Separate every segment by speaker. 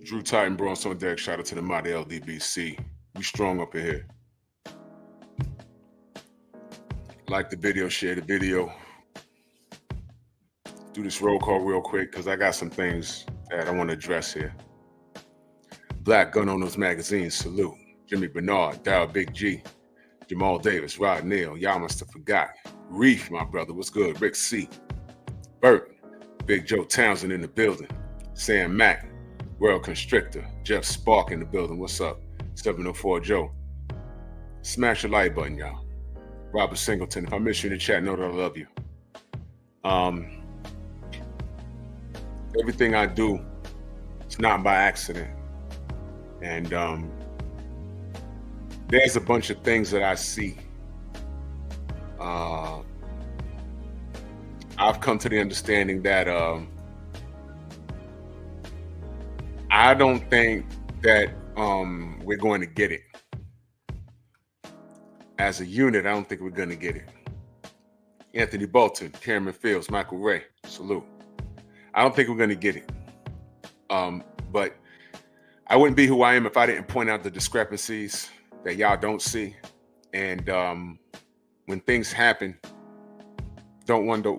Speaker 1: Drew Titan Bronx on deck. Shout out to the mighty LDBC. We strong up in here. Like the video, share the video. Do this roll call real quick because I got some things that I want to address here. Black Gun Owners Magazine, salute. Jimmy Bernard, Dow Big G, Jamal Davis, Rod Neal, y'all must have forgot. Reef, my brother, what's good? Rick C, Burt, Big Joe Townsend in the building. Sam Mack, World Constrictor, Jeff Spark in the building. What's up? 704 Joe. Smash the like button, y'all. Robert Singleton, if I miss you in the chat, know that I love you. Everything I do, it's not by accident. And there's a bunch of things that I see. I've come to the understanding that I don't think that we're going to get it. As a unit, I don't think we're going to get it. Anthony Bolton, Cameron Fields, Michael Ray, salute. I don't think we're going to get it. But I wouldn't be who I am if I didn't point out the discrepancies that y'all don't see. And when things happen, don't wonder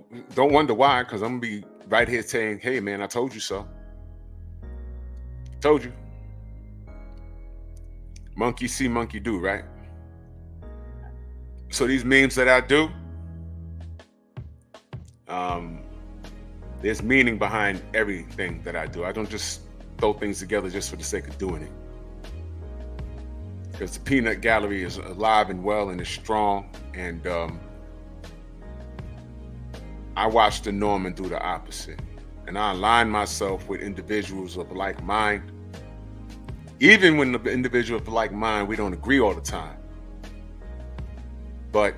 Speaker 1: why, because I'm going to be right here saying, hey, man, I told you so. Told you. Monkey see, monkey do, right? So these memes that I do, there's meaning behind everything that I do. I don't just throw things together just for the sake of doing it. Because the peanut gallery is alive and well and is strong. And I watch the norm and do the opposite. And I align myself with individuals of like mind. Even when the individual of like mind, we don't agree all the time. But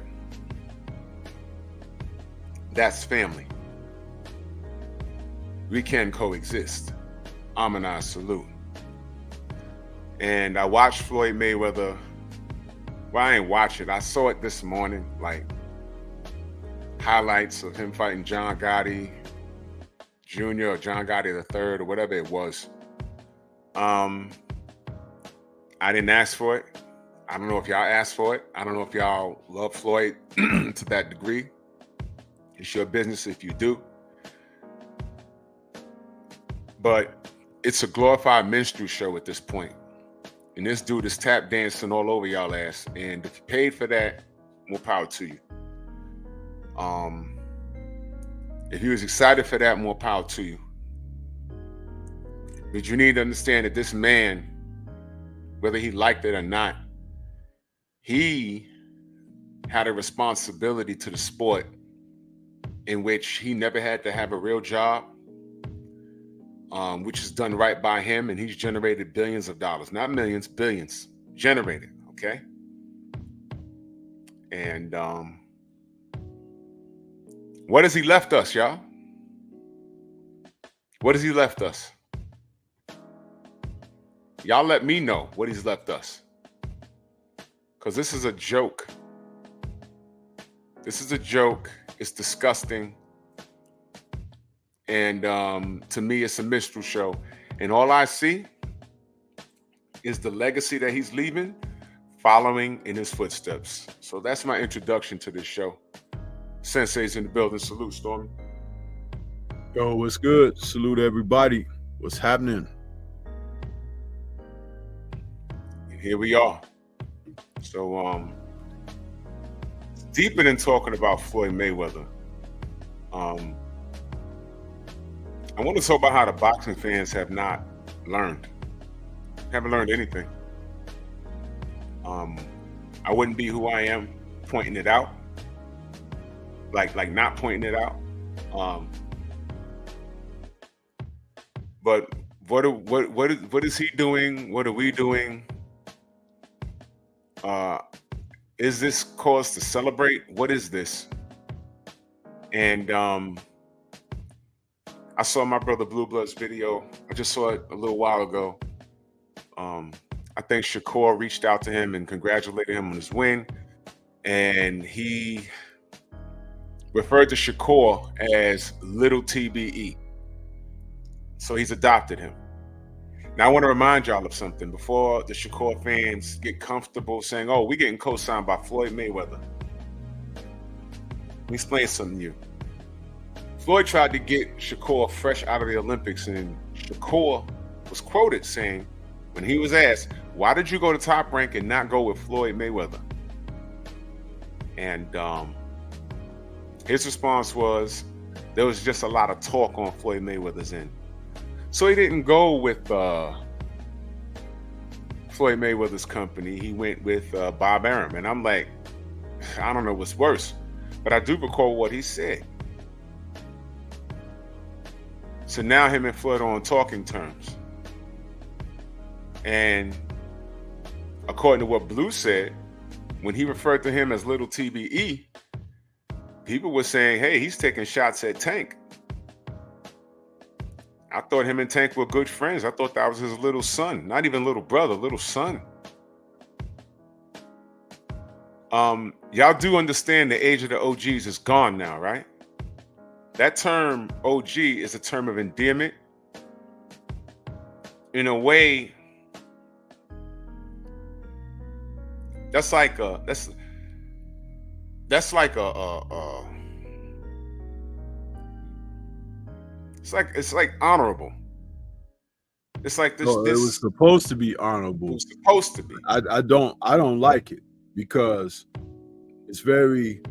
Speaker 1: that's family. We can coexist. Amina, salute. And I watched Floyd Mayweather. Well, I ain't watch it. I saw it this morning, like highlights of him fighting John Gotti Jr. or John Gotti III or whatever it was. I didn't ask for it. I don't know if y'all asked for it. I don't know if y'all love Floyd to that degree. It's your business if you do. But it's a glorified minstrel show at this point. And this dude is tap dancing all over y'all ass. And if you paid for that, more power to you. If you was excited for that, more power to you. But you need to understand that this man, whether he liked it or not, he had a responsibility to the sport in which he never had to have a real job, which is done right by him, and he's generated billions of dollars. Not millions, billions generated, okay? And what has he left us, y'all? What has he left us? Y'all let me know what he's left us. Because this is a joke. This is a joke. It's disgusting. And to me, it's a minstrel show. And all I see is the legacy that he's leaving, following in his footsteps. So that's my introduction to this show. Sensei's in the building. Salute, Stormy.
Speaker 2: Yo, what's good? Salute everybody. What's happening?
Speaker 1: And here we are. So deeper than talking about Floyd Mayweather, I want to talk about how the boxing fans have not learned. Haven't learned anything. I wouldn't be who I am pointing it out. Like not pointing it out. But what is he doing? What are we doing? Is this cause to celebrate? What is this? And I saw my brother Blue Blood's video. I just saw it a little while ago. I think Shakur reached out to him and congratulated him on his win. And he referred to Shakur as Little TBE. So he's adopted him. Now, I want to remind y'all of something before the Shakur fans get comfortable saying, oh, we're getting co-signed by Floyd Mayweather. Let me explain something to you. Floyd tried to get Shakur fresh out of the Olympics, and Shakur was quoted saying, when he was asked, why did you go to Top Rank and not go with Floyd Mayweather? And his response was, there was just a lot of talk on Floyd Mayweather's end. So he didn't go with Floyd Mayweather's company. He went with Bob Arum. And I'm like, I don't know what's worse, but I do recall what he said. So now him and Floyd are on talking terms. And according to what Blue said, when he referred to him as Little TBE, people were saying, hey, he's taking shots at Tank. I thought him and Tank were good friends. I thought that was his little son, not even little brother, little son. Y'all do understand the age of the OGs is gone now, right? That term OG is a term of endearment. In a way, that's like it's like honorable. It's like this.
Speaker 2: No, it was supposed to be honorable.
Speaker 1: It was supposed to be.
Speaker 2: I don't like it because it's very,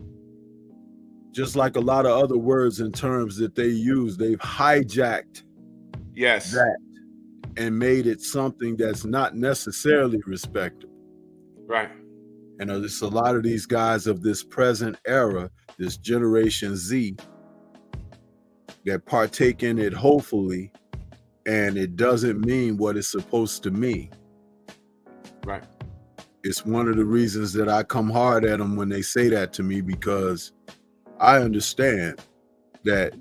Speaker 2: just like a lot of other words and terms that they use, they've hijacked that and made it something that's not necessarily respectable.
Speaker 1: Right.
Speaker 2: And there's a lot of these guys of this present era, this Generation Z, that partake in it hopefully, and it doesn't mean what it's supposed to mean.
Speaker 1: Right.
Speaker 2: It's one of the reasons that I come hard at them when they say that to me, because I understand that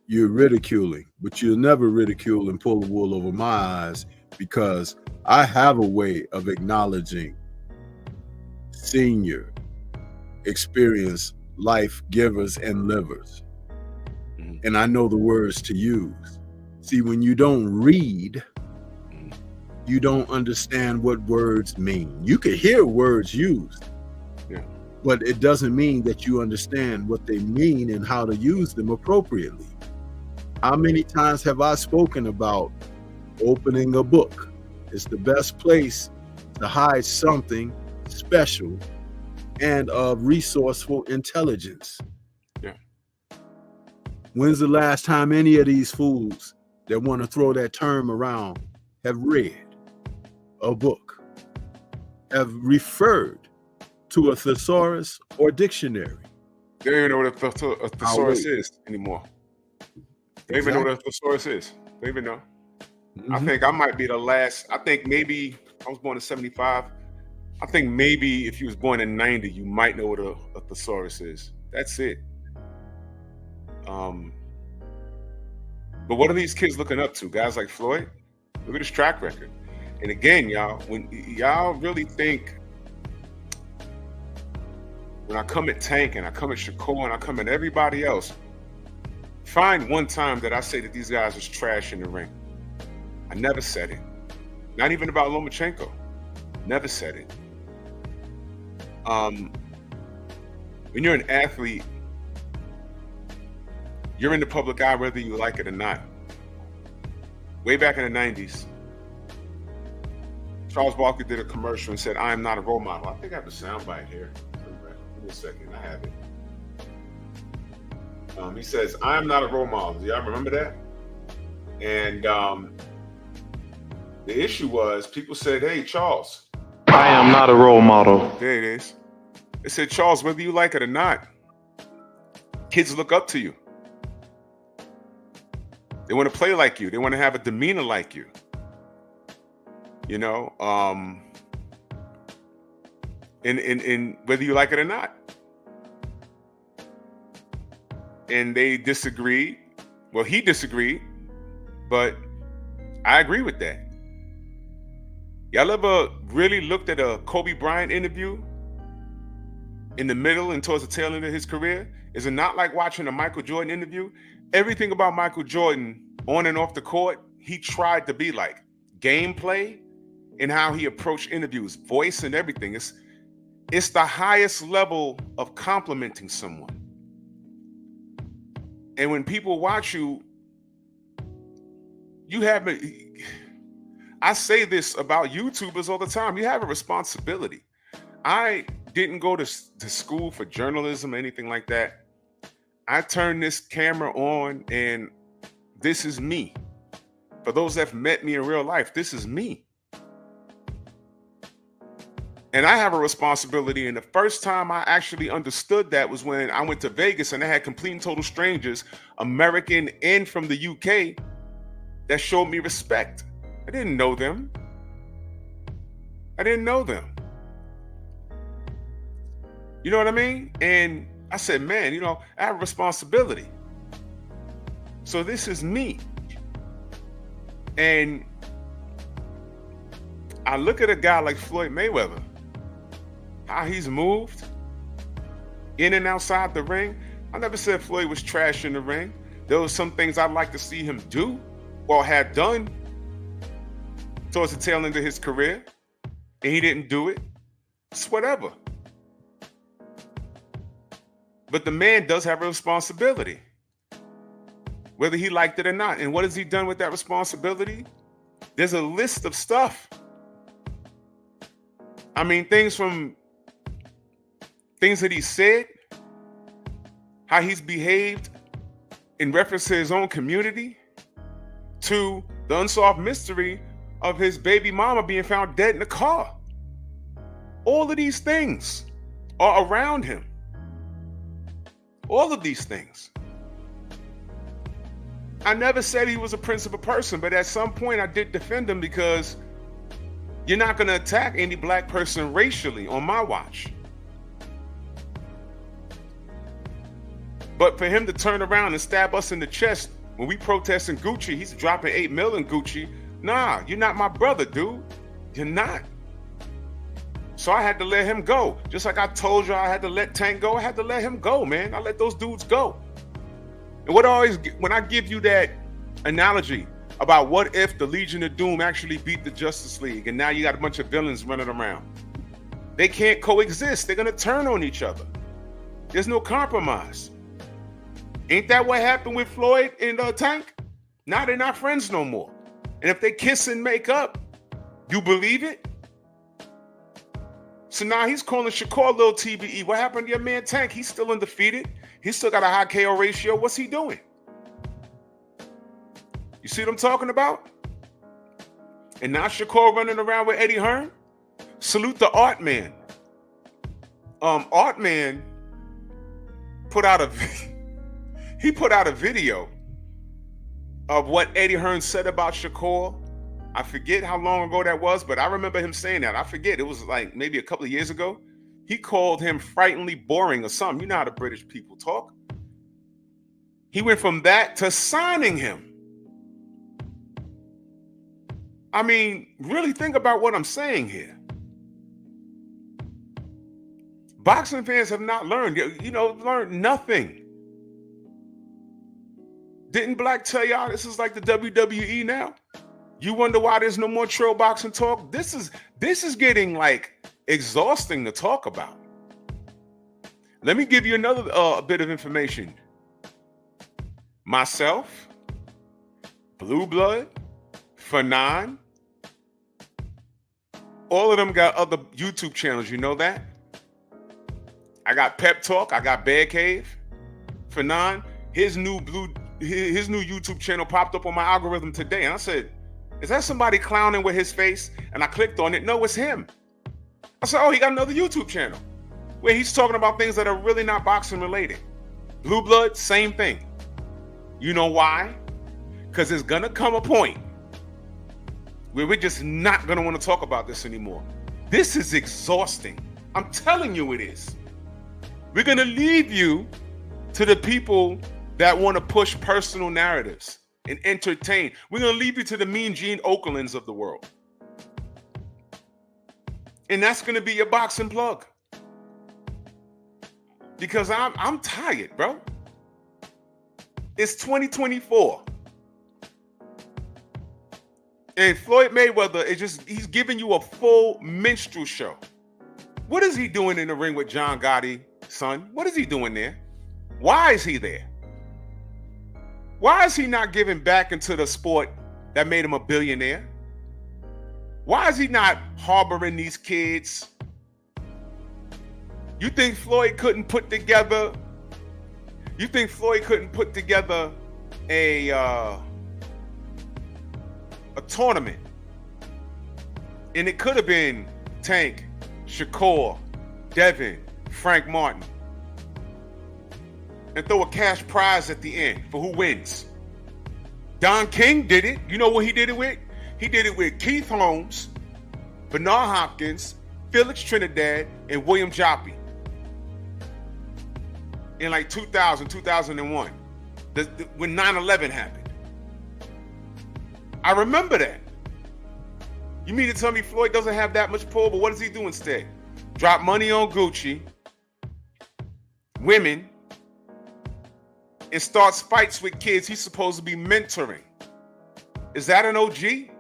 Speaker 2: you're ridiculing, but you'll never ridicule and pull the wool over my eyes, because I have a way of acknowledging senior experience life givers and livers. And I know the words to use. See, when you don't read, you don't understand what words mean. You can hear words used, but it doesn't mean that you understand what they mean and how to use them appropriately. How many times have I spoken about opening a book? It's the best place to hide something special and of resourceful intelligence. When's the last time any of these fools that want to throw that term around have read a book, have referred to a thesaurus or dictionary?
Speaker 1: They don't even know what a thesaurus is anymore. They don't even know what a thesaurus is. They don't even know. I think I might be the last. I think maybe I was born in 75. I think maybe if you was born in 90, you might know what a thesaurus is. That's it. But what are these kids looking up to? Guys like Floyd? Look at his track record. And again, y'all, when y'all really think, when I come at Tank and I come at Shakur and I come at everybody else, find one time that I say that these guys was trash in the ring. I never said it. Not even about Lomachenko. Never said it. When you're an athlete, you're in the public eye whether you like it or not. Way back in the 90s, Charles Barkley did a commercial and said, I am not a role model. I think I have a soundbite here. Give me a second, I have it. He says, I am not a role model. Do y'all remember that? And the issue was, people said, hey, Charles.
Speaker 3: I am not a role model.
Speaker 1: There it is. They said, Charles, whether you like it or not, kids look up to you. They want to play like you. They want to have a demeanor like you. You know, in whether you like it or not. And they disagreed. Well, he disagreed, but I agree with that. Y'all ever really looked at a Kobe Bryant interview in the middle and towards the tail end of his career? Is it not like watching a Michael Jordan interview? Everything about Michael Jordan on and off the court, he tried to be like. gameplay and how he approached interviews, voice and everything. It's the highest level of complimenting someone. And when people watch you, I say this about YouTubers all the time, you have a responsibility. I didn't go to school for journalism or anything like that. I turned this camera on and this is me. For those that have met me in real life, this is me. And I have a responsibility. And the first time I actually understood that was when I went to Vegas and I had complete and total strangers, American and from the UK, that showed me respect. I didn't know them. You know what I mean? And I said, man, I have a responsibility. So this is me. And I look at a guy like Floyd Mayweather, how he's moved in and outside the ring. I never said Floyd was trash in the ring. There were some things I'd like to see him do or have done towards the tail end of his career, and he didn't do it. It's whatever. But the man does have a responsibility, whether he liked it or not. And what has he done with that responsibility? There's a list of stuff. I mean, things that he said, how he's behaved in reference to his own community, to the unsolved mystery of his baby mama being found dead in a car. All of these things are around him. All of these things. I never said he was a principled person, but at some point I did defend him, because you're not going to attack any black person racially on my watch. But for him to turn around and stab us in the chest when we protesting Gucci, he's dropping 8 mil in Gucci. Nah, you're not my brother, dude. You're not. So I had to let him go. Just like I told you I had to let Tank go, I had to let him go, man. I let those dudes go. And when I give you that analogy about what if the Legion of Doom actually beat the Justice League and now you got a bunch of villains running around. They can't coexist. They're going to turn on each other. There's no compromise. Ain't that what happened with Floyd and Tank? Now they're not friends no more. And if they kiss and make up, you believe it? So now he's calling Shakur little TBE. What happened to your man Tank? He's still undefeated. He's still got a high KO ratio. What's he doing? You see what I'm talking about? And now Shakur running around with Eddie Hearn. Salute the Art Man. Art Man put out a video of what Eddie Hearn said about Shakur. I forget how long ago that was, but I remember him saying that. I forget. It was like maybe a couple of years ago. He called him frighteningly boring or something. You know how the British people talk. He went from that to signing him. I mean, really think about what I'm saying here. Boxing fans have not learned, learned nothing. Didn't Black tell y'all this is like the WWE now? You wonder why there's no more trail boxing talk? This is getting like exhausting to talk about. Let me give you another bit of information. Myself, Blue Blood, Fanon, all of them got other YouTube channels. You know that? I got Pep Talk. I got Bear Cave. Fanon, his new YouTube channel popped up on my algorithm today, and I said, "Is that somebody clowning with his face?" And I clicked on it. No, it's him. I said, "Oh, he got another YouTube channel where he's talking about things that are really not boxing related." Blue Blood, same thing. You know why? Because there's gonna come a point where we're just not gonna want to talk about this anymore. This is exhausting. I'm telling you it is. We're gonna leave you to the people that want to push personal narratives and entertain. We're gonna leave you to the Mean Gene Okerlunds of the world. And that's gonna be your boxing plug. Because I'm tired, bro. It's 2024. And Floyd Mayweather he's giving you a full minstrel show. What is he doing in the ring with John Gotti, son? What is he doing there? Why is he there? Why is he not giving back into the sport that made him a billionaire? Why is he not harboring these kids? You think Floyd couldn't put together a tournament? And it could have been Tank, Shakur, Devin, Frank Martin. And throw a cash prize at the end for who wins. Don King did it. You know what he did it with? He did it with Keith Holmes, Bernard Hopkins, Felix Trinidad, and William Joppy. In like 2000, 2001, when 9/11 happened. I remember that. You mean to tell me Floyd doesn't have that much pull, but what does he do instead? Drop money on Gucci, women, and starts fights with kids he's supposed to be mentoring. Is that an OG?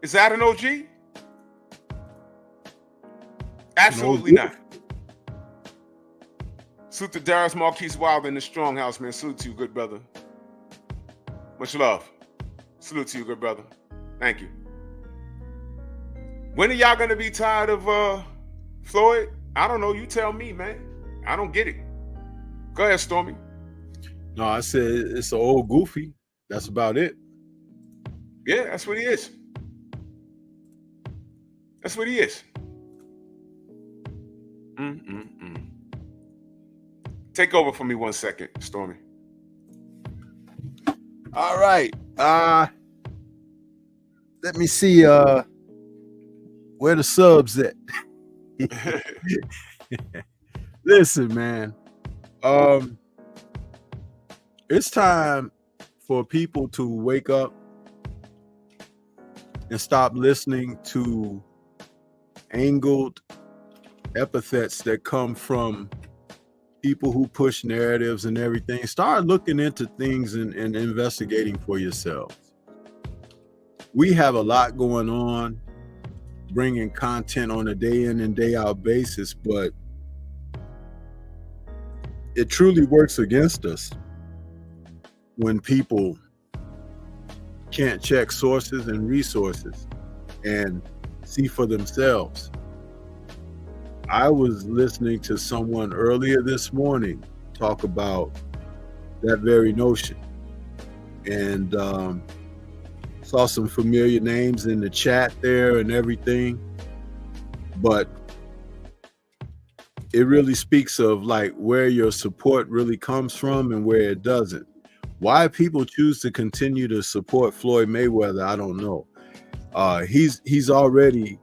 Speaker 1: Is that an OG? Absolutely not. Salute to Darius Marquise Wilder in the Strong House, man. Salute to you, good brother. Much love. Salute to you, good brother. Thank you. When are y'all gonna be tired of Floyd? I don't know. You tell me, man. I don't get it. Go ahead, Stormy.
Speaker 2: No, I said it's an old goofy. That's about it.
Speaker 1: Yeah, that's what he is. That's what he is. Take over for me 1 second, Stormy.
Speaker 2: All right. Let me see where the subs at. Listen, man. It's time for people to wake up and stop listening to angled epithets that come from people who push narratives and everything. Start looking into things and investigating for yourselves. We have a lot going on, bringing content on a day in and day out basis, but it truly works against us when people can't check sources and resources and see for themselves. I was listening to someone earlier this morning talk about that very notion, and saw some familiar names in the chat there and everything, but it really speaks of like where your support really comes from and where it doesn't. Why people choose to continue to support Floyd Mayweather, I don't know. He's already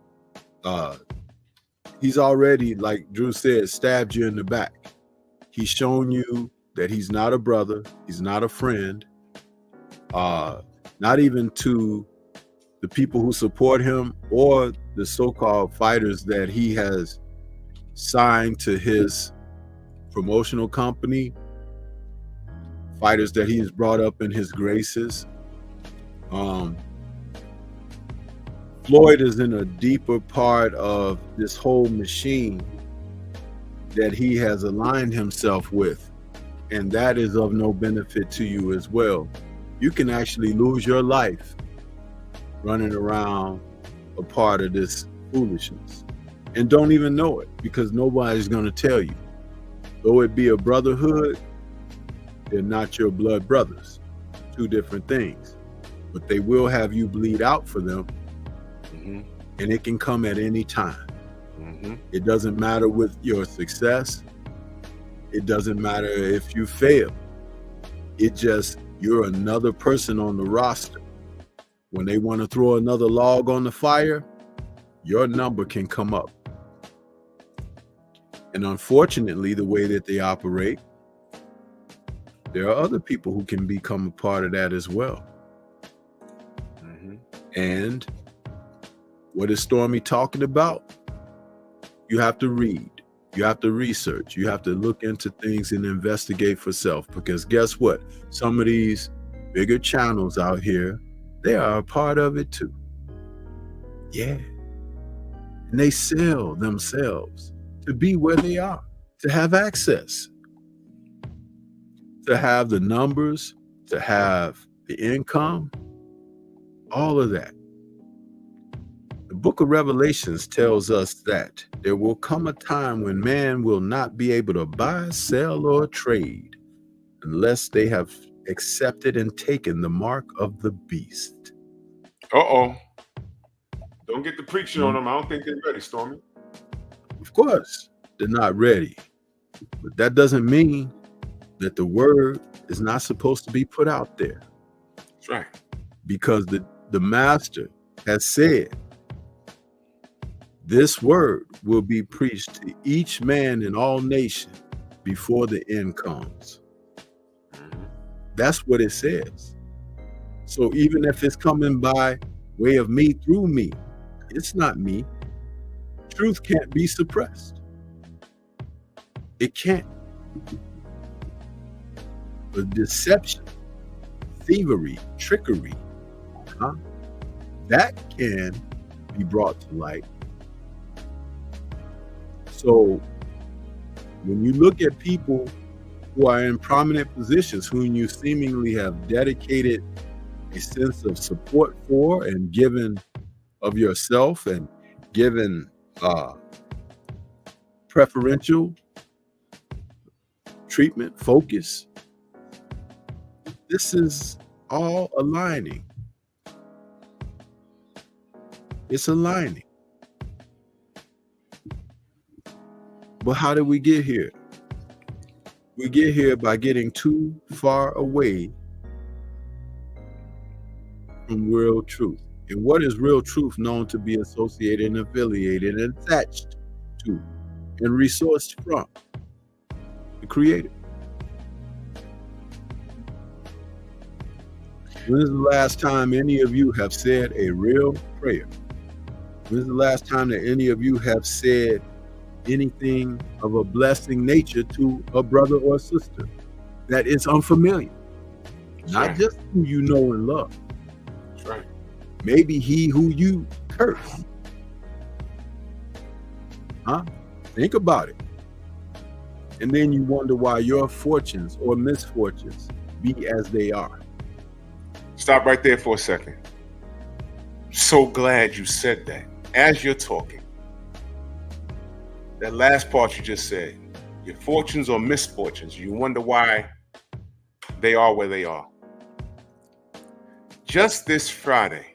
Speaker 2: like Drew said, stabbed you in the back. He's shown you that he's not a brother, he's not a friend, not even to the people who support him or the so-called fighters that he has signed to his promotional company, fighters that he has brought up in his graces. Floyd is in a deeper part of this whole machine that he has aligned himself with, and that is of no benefit to you as well. You can actually lose your life running around a part of this foolishness and don't even know it, because nobody's going to tell you. Though it be a brotherhood, they're not your blood brothers. Two different things. But they will have you bleed out for them. And it can come at any time. It doesn't matter with your success. It doesn't matter if you fail. It just, you're another person on the roster. When they want to throw another log on the fire, your number can come up. And unfortunately, the way that they operate, there are other people who can become a part of that as well. And what is Stormy talking about? You have to read. You have to research. You have to look into things and investigate for self. Because guess what? Some of these bigger channels out here, they are a part of it too. Yeah. And they sell themselves to be where they are, to have access, to have the numbers, to have the income, all of that. The book of Revelations tells us that there will come a time when man will not be able to buy, sell, or trade unless they have accepted and taken the mark of the beast.
Speaker 1: Uh-oh. Don't get the preaching on them. I don't think they're ready, Stormy.
Speaker 2: Of course, they're not ready. But that doesn't mean that the word is not supposed to be put out there.
Speaker 1: That's right.
Speaker 2: Because the master has said, this word will be preached to each man in all nations before the end comes. That's what it says. So even if it's coming by way of me through me, it's not me. Truth can't be suppressed. It can't. But deception, thievery, trickery, that can be brought to light. So when you look at people who are in prominent positions, whom you seemingly have dedicated a sense of support for and given of yourself and given preferential treatment, focus, this is all aligning. It's aligning. But how did we get here? We get here by getting too far away from real truth. And what is real truth known to be associated and affiliated and attached to and resourced from? The Creator. When is the last time any of you have said a real prayer? When is the last time that any of you have said anything of a blessing nature to a brother or sister that is unfamiliar? Not just who you know and love.
Speaker 1: That's right.
Speaker 2: Maybe he who you curse. Think about it. And then you wonder why your fortunes or misfortunes be as they are.
Speaker 1: Stop right there for a second. So glad you said that. As you're talking, that last part you just said, your fortunes or misfortunes, you wonder why they are where they are. Just this Friday,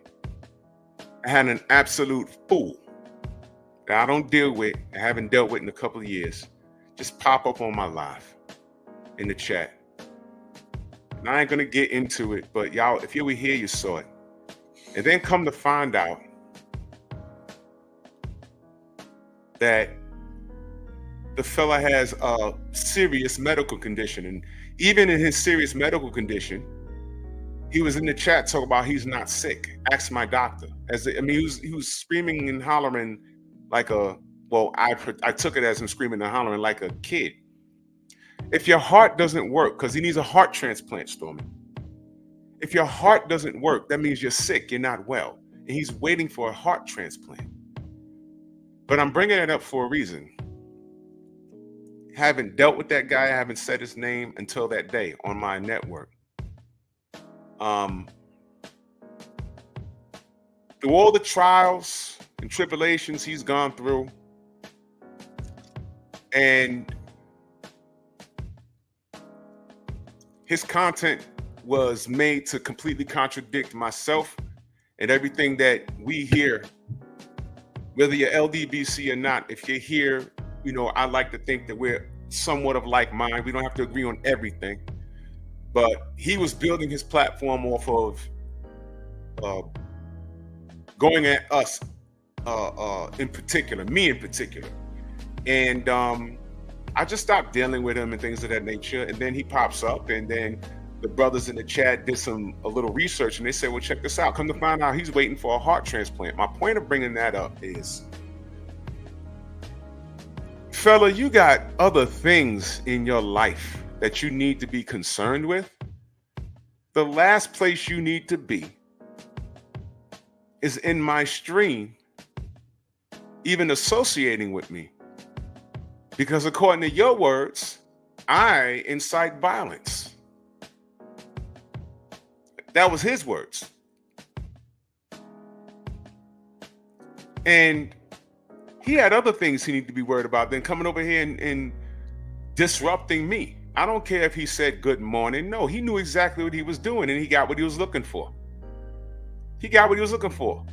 Speaker 1: I had an absolute fool that I don't deal with, I haven't dealt with in a couple of years, just pop up on my live in the chat. And I ain't gonna get into it, but y'all, if you were here, you saw it. And then come to find out that the fella has a serious medical condition. And even in his serious medical condition, he was in the chat talking about he's not sick. Ask my doctor. He was screaming and hollering like I took it as him screaming and hollering like a kid. If your heart doesn't work, because he needs a heart transplant, Stormy. If your heart doesn't work, that means you're sick, you're not well. And he's waiting for a heart transplant. But I'm bringing it up for a reason. Haven't dealt with that guy. I haven't said his name until that day on my network. Through all the trials and tribulations he's gone through, and his content was made to completely contradict myself and everything that we hear, whether you're LDBC or not. If you're here, I like to think that we're somewhat of like mind. We don't have to agree on everything. But he was building his platform off of going at us in particular, me in particular. And I just stopped dealing with him and things of that nature. And then he pops up, and then the brothers in the chat did a little research, and they said, well, check this out. Come to find out he's waiting for a heart transplant. My point of bringing that up is, fella, you got other things in your life that you need to be concerned with. the last place you need to be is in my stream, even associating with me. Because according to your words, I incite violence. That was his words. And he had other things he needed to be worried about than coming over here and disrupting me. I don't care if he said good morning. No, he knew exactly what he was doing, and he got what he was looking for. He got what he was looking for.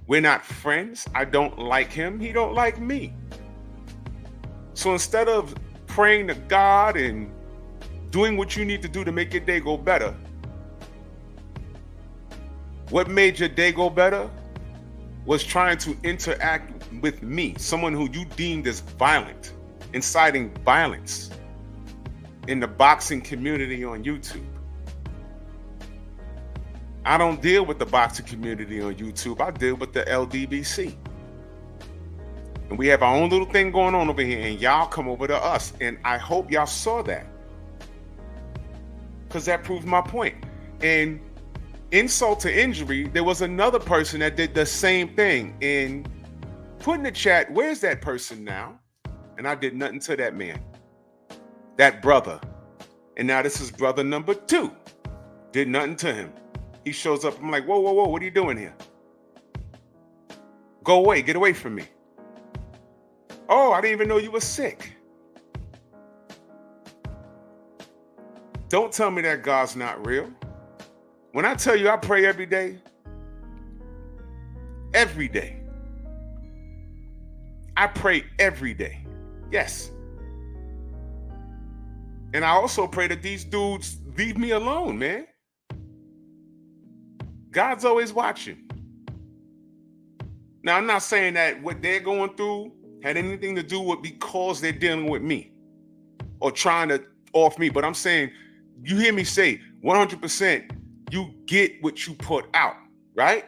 Speaker 1: We're not friends. I don't like him. He don't like me. So instead of praying to God and doing what you need to do to make your day go better, what made your day go better was trying to interact with me, someone who you deemed as violent, inciting violence in the boxing community on YouTube. I don't deal with the boxing community on YouTube. I deal with the LDBC. And we have our own little thing going on over here, and y'all come over to us. And I hope y'all saw that, because that proves my point. And insult to injury, there was another person that did the same thing. And put in the chat, where's that person now? And I did nothing to that man, that brother. And now this is brother number 2. Did nothing to him. He shows up. I'm like, whoa, whoa, whoa, what are you doing here? Go away. Get away from me. Oh, I didn't even know you were sick. Don't tell me that God's not real. When I tell you I pray every day, I pray every day. Yes. And I also pray that these dudes leave me alone, man. God's always watching. Now, I'm not saying that what they're going through had anything to do with because they're dealing with me or trying to off me, but I'm saying, you hear me say 100%, you get what you put out, right?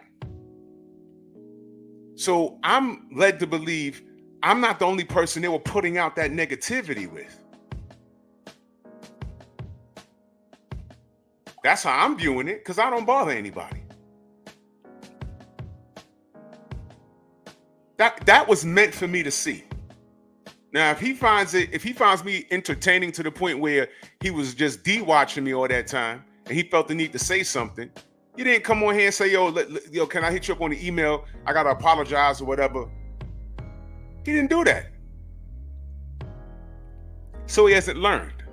Speaker 1: So I'm led to believe I'm not the only person they were putting out that negativity with. That's how I'm viewing it, because I don't bother anybody. That was meant for me to see. Now, if he finds me entertaining to the point where he was just de-watching me all that time, and he felt the need to say something, he didn't come on here and say, yo, can I hit you up on the email? I gotta apologize or whatever. He didn't do that. So he hasn't learned.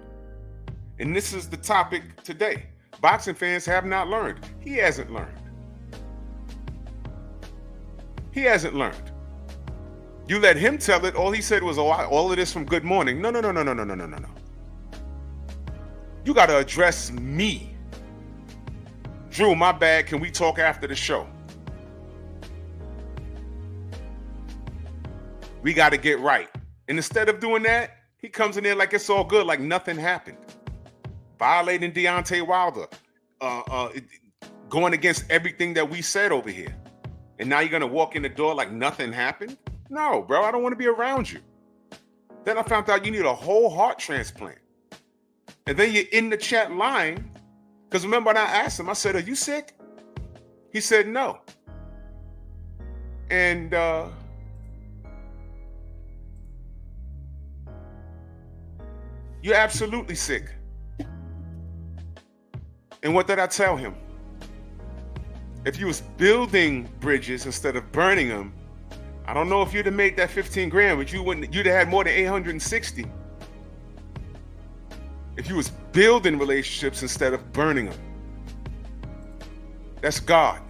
Speaker 1: And this is the topic today. Boxing fans have not learned. He hasn't learned. He hasn't learned. You let him tell it. All he said was, oh, all of this from Good Morning. No. You got to address me. Drew, my bad. Can we talk after the show? We got to get right. And instead of doing that, he comes in there like it's all good, like nothing happened. Violating Deontay Wilder. Going against everything that we said over here. And now you're going to walk in the door like nothing happened? No, bro, I don't want to be around you. Then I found out you need a whole heart transplant. And then you're in the chat line. Because remember when I asked him, I said, are you sick? He said no. And you're absolutely sick. And what did I tell him? If you was building bridges instead of burning them, I don't know if you'd have made that 15 grand, but you'd have had more than 860. If you was building relationships instead of burning them. That's God.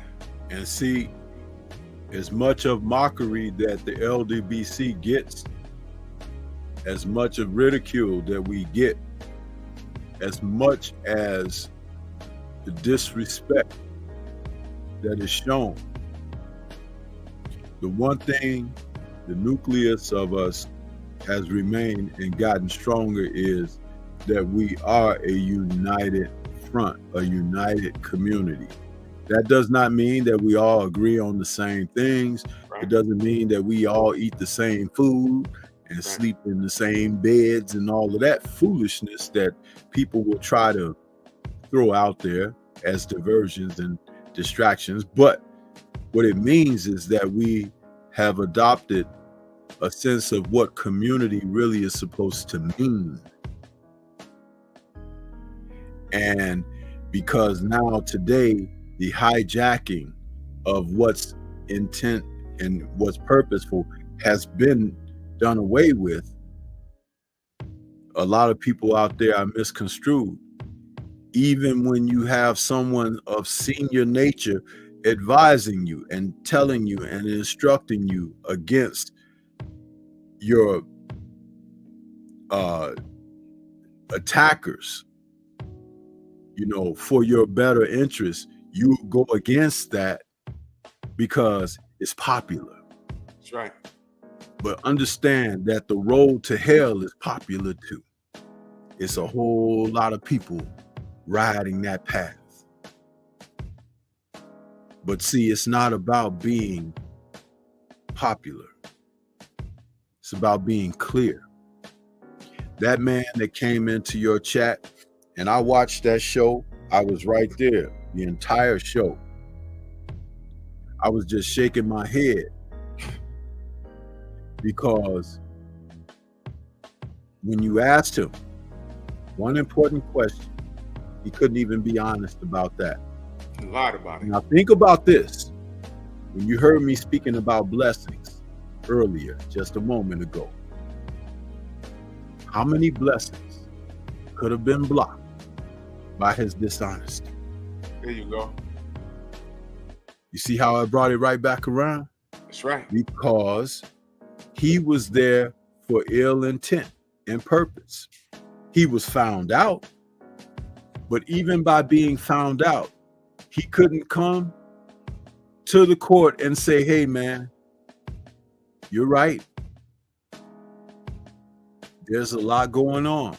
Speaker 2: And see, as much of mockery that the LDBC gets, as much of ridicule that we get, as much as the disrespect that is shown, the one thing the nucleus of us has remained and gotten stronger is that we are a united front, a united community. That does not mean that we all agree on the same things. Right. It doesn't mean that we all eat the same food and sleep in the same beds and all of that foolishness that people will try to throw out there. as diversions and distractions. But what it means is that we have adopted a sense of what community really is supposed to mean. And because now today, the hijacking of what's intent and what's purposeful has been done away with, a lot of people out there are misconstrued. Even when you have someone of senior nature advising you and telling you and instructing you against your attackers, you know, for your better interest, you go against that because it's popular.
Speaker 1: That's right.
Speaker 2: But understand that the road to hell is popular too. It's a whole lot of people riding that path. But see, it's not about being popular. It's about being clear. That man that came into your chat, and I watched that show, I was right there, the entire show. I was just shaking my head because when you asked him one important question, he couldn't even be honest about that.
Speaker 1: He lied about it.
Speaker 2: Now think about this. When you heard me speaking about blessings earlier, just a moment ago, how many blessings could have been blocked by his dishonesty?
Speaker 1: There you go.
Speaker 2: You see how I brought it right back around?
Speaker 1: That's right.
Speaker 2: Because he was there for ill intent and purpose. He was found out, but even by being found out, he couldn't come to the court and say, hey man, you're right. There's a lot going on.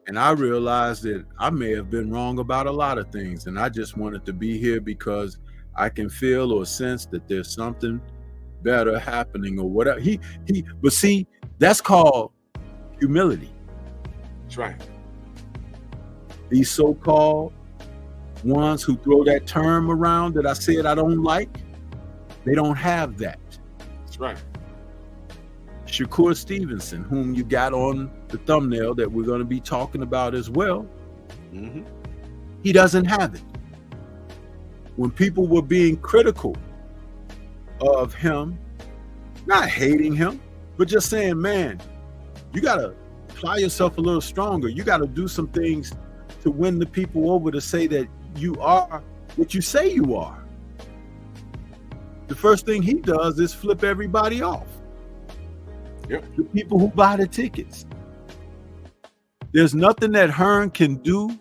Speaker 2: And I realized that I may have been wrong about a lot of things. And I just wanted to be here because I can feel or sense that there's something better happening or whatever. But see, that's called humility.
Speaker 1: That's right.
Speaker 2: These so-called ones who throw that term around that I said I don't like, they don't have that.
Speaker 1: That's right.
Speaker 2: Shakur Stevenson, whom you got on the thumbnail that we're going to be talking about as well, he doesn't have it. When people were being critical of him, not hating him, but just saying, man, you got to apply yourself a little stronger. You got to do some things to win the people over to say that you are what you say you are. The first thing he does is flip everybody off.
Speaker 1: Yep.
Speaker 2: The people who buy the tickets. There's nothing that Hearn can do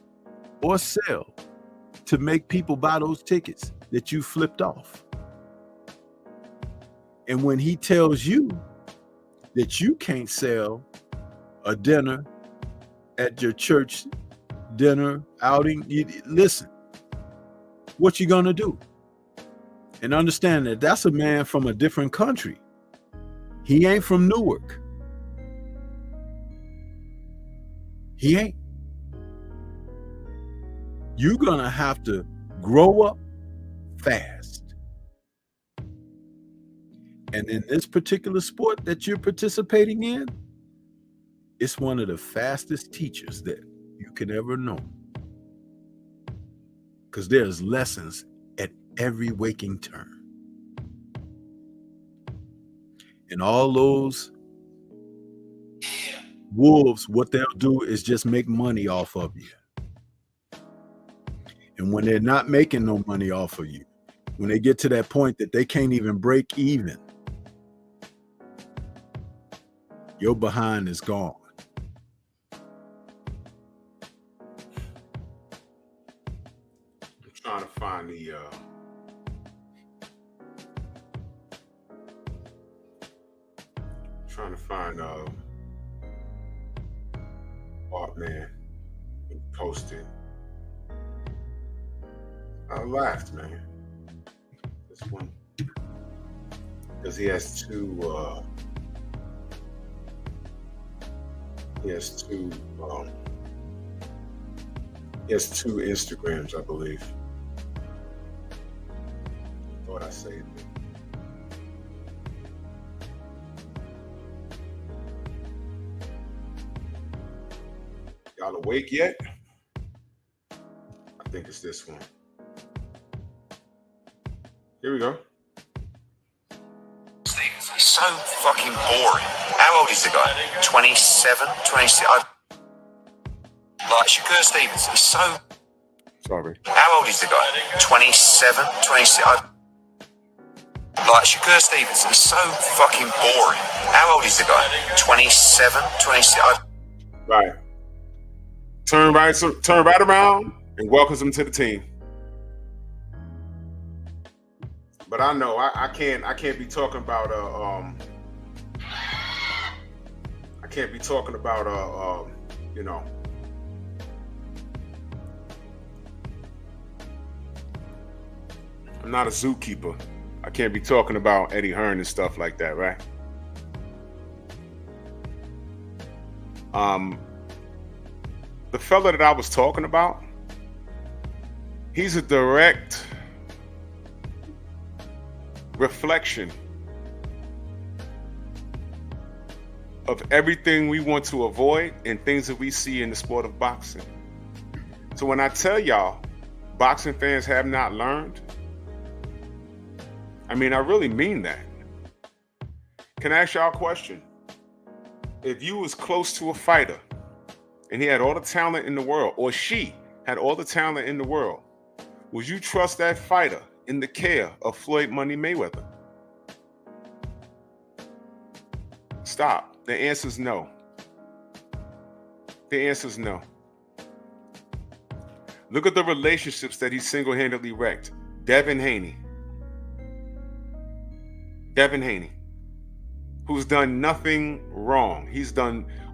Speaker 2: or sell to make people buy those tickets that you flipped off. And when he tells you that you can't sell a dinner at your church dinner outing, listen, what you gonna do? And understand that that's a man from a different country. He ain't from Newark. He ain't. You're gonna have to grow up fast. And in this particular sport that you're participating in, it's one of the fastest teachers that you can ever know. Because there's lessons at every waking turn. And all those wolves, what they'll do is just make money off of you. And when they're not making no money off of you, when they get to that point that they can't even break even, your behind is gone.
Speaker 1: I'm trying to find the Art Man posted. I laughed, man. This one, because he has two He has 2 Instagrams, I believe. Thought I saved it. Y'all awake yet? I think it's this one. Here we go.
Speaker 4: He's so fucking boring. How old is the guy? 27, 26. Like Shakur Stevens, he's so...
Speaker 1: Sorry.
Speaker 4: How old is the guy? 27, 26. Like Shakur Stevens, he's so fucking boring. How old is the guy? 27, 26.
Speaker 1: Right. Turn right around and welcomes him to the team. But I know I can't be talking about I can't be talking about you know, I'm not a zookeeper. I can't be talking about Eddie Hearn and stuff like that, right? The fella that I was talking about, he's a direct reflection of everything we want to avoid and things that we see in the sport of boxing. So when I tell y'all, boxing fans have not learned, I mean, I really mean that. Can I ask y'all a question? If you was close to a fighter and he had all the talent in the world, or she had all the talent in the world, would you trust that fighter in the care of Floyd Money Mayweather? Stop. The answer is no. The answer is no. Look at the relationships that he single-handedly wrecked. Devin Haney, who's done nothing wrong.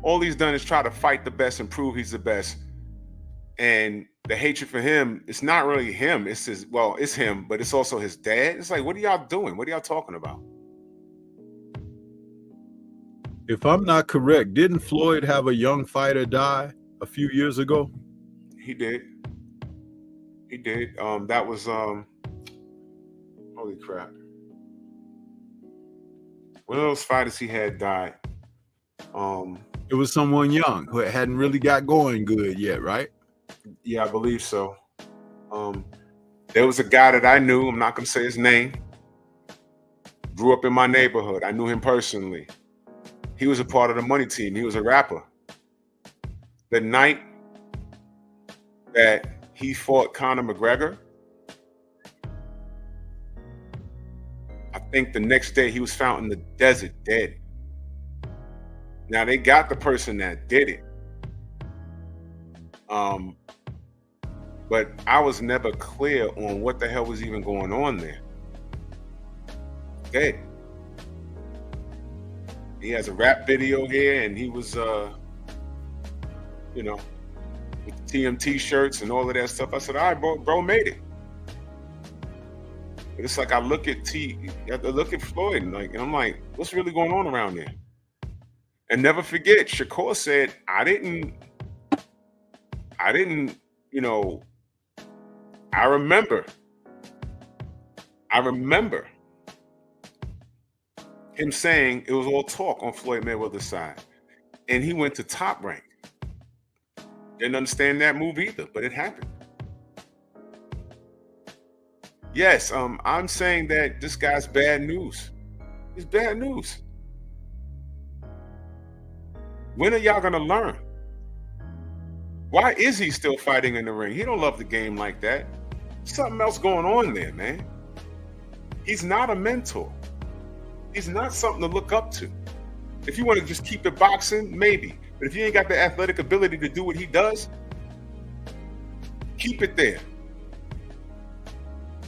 Speaker 1: All he's done is try to fight the best and prove he's the best. And the hatred for him, it's not really him. It's him, but it's also his dad. It's like, what are y'all doing? What are y'all talking about?
Speaker 2: If I'm not correct, didn't Floyd have a young fighter die a few years ago?
Speaker 1: He did. That was holy crap. One of those fighters he had died.
Speaker 2: It was someone young who hadn't really got going good yet, right?
Speaker 1: Yeah, I believe so. There was a guy that I knew, I'm not gonna say his name, grew up in my neighborhood. I knew him personally. He was a part of the Money Team. He was a rapper. The night that he fought Conor McGregor, I think the next day he was found in the desert dead. Now they got the person that did it. But I was never clear on what the hell was even going on there. Dead. He has a rap video here, and he was, with the TMT shirts and all of that stuff. I said, all right, bro made it. But it's like I look at Floyd, and I'm like, what's really going on around there? And never forget, Shakur said, I remember him saying it was all talk on Floyd Mayweather's side. And he went to Top Rank. Didn't understand that move either, but it happened. Yes, I'm saying that this guy's bad news. It's bad news. When are y'all gonna learn? Why is he still fighting in the ring? He don't love the game like that. Something else going on there, man. He's not a mentor. He's not something to look up to. If you want to just keep it boxing, maybe. But if you ain't got the athletic ability to do what he does, keep it there.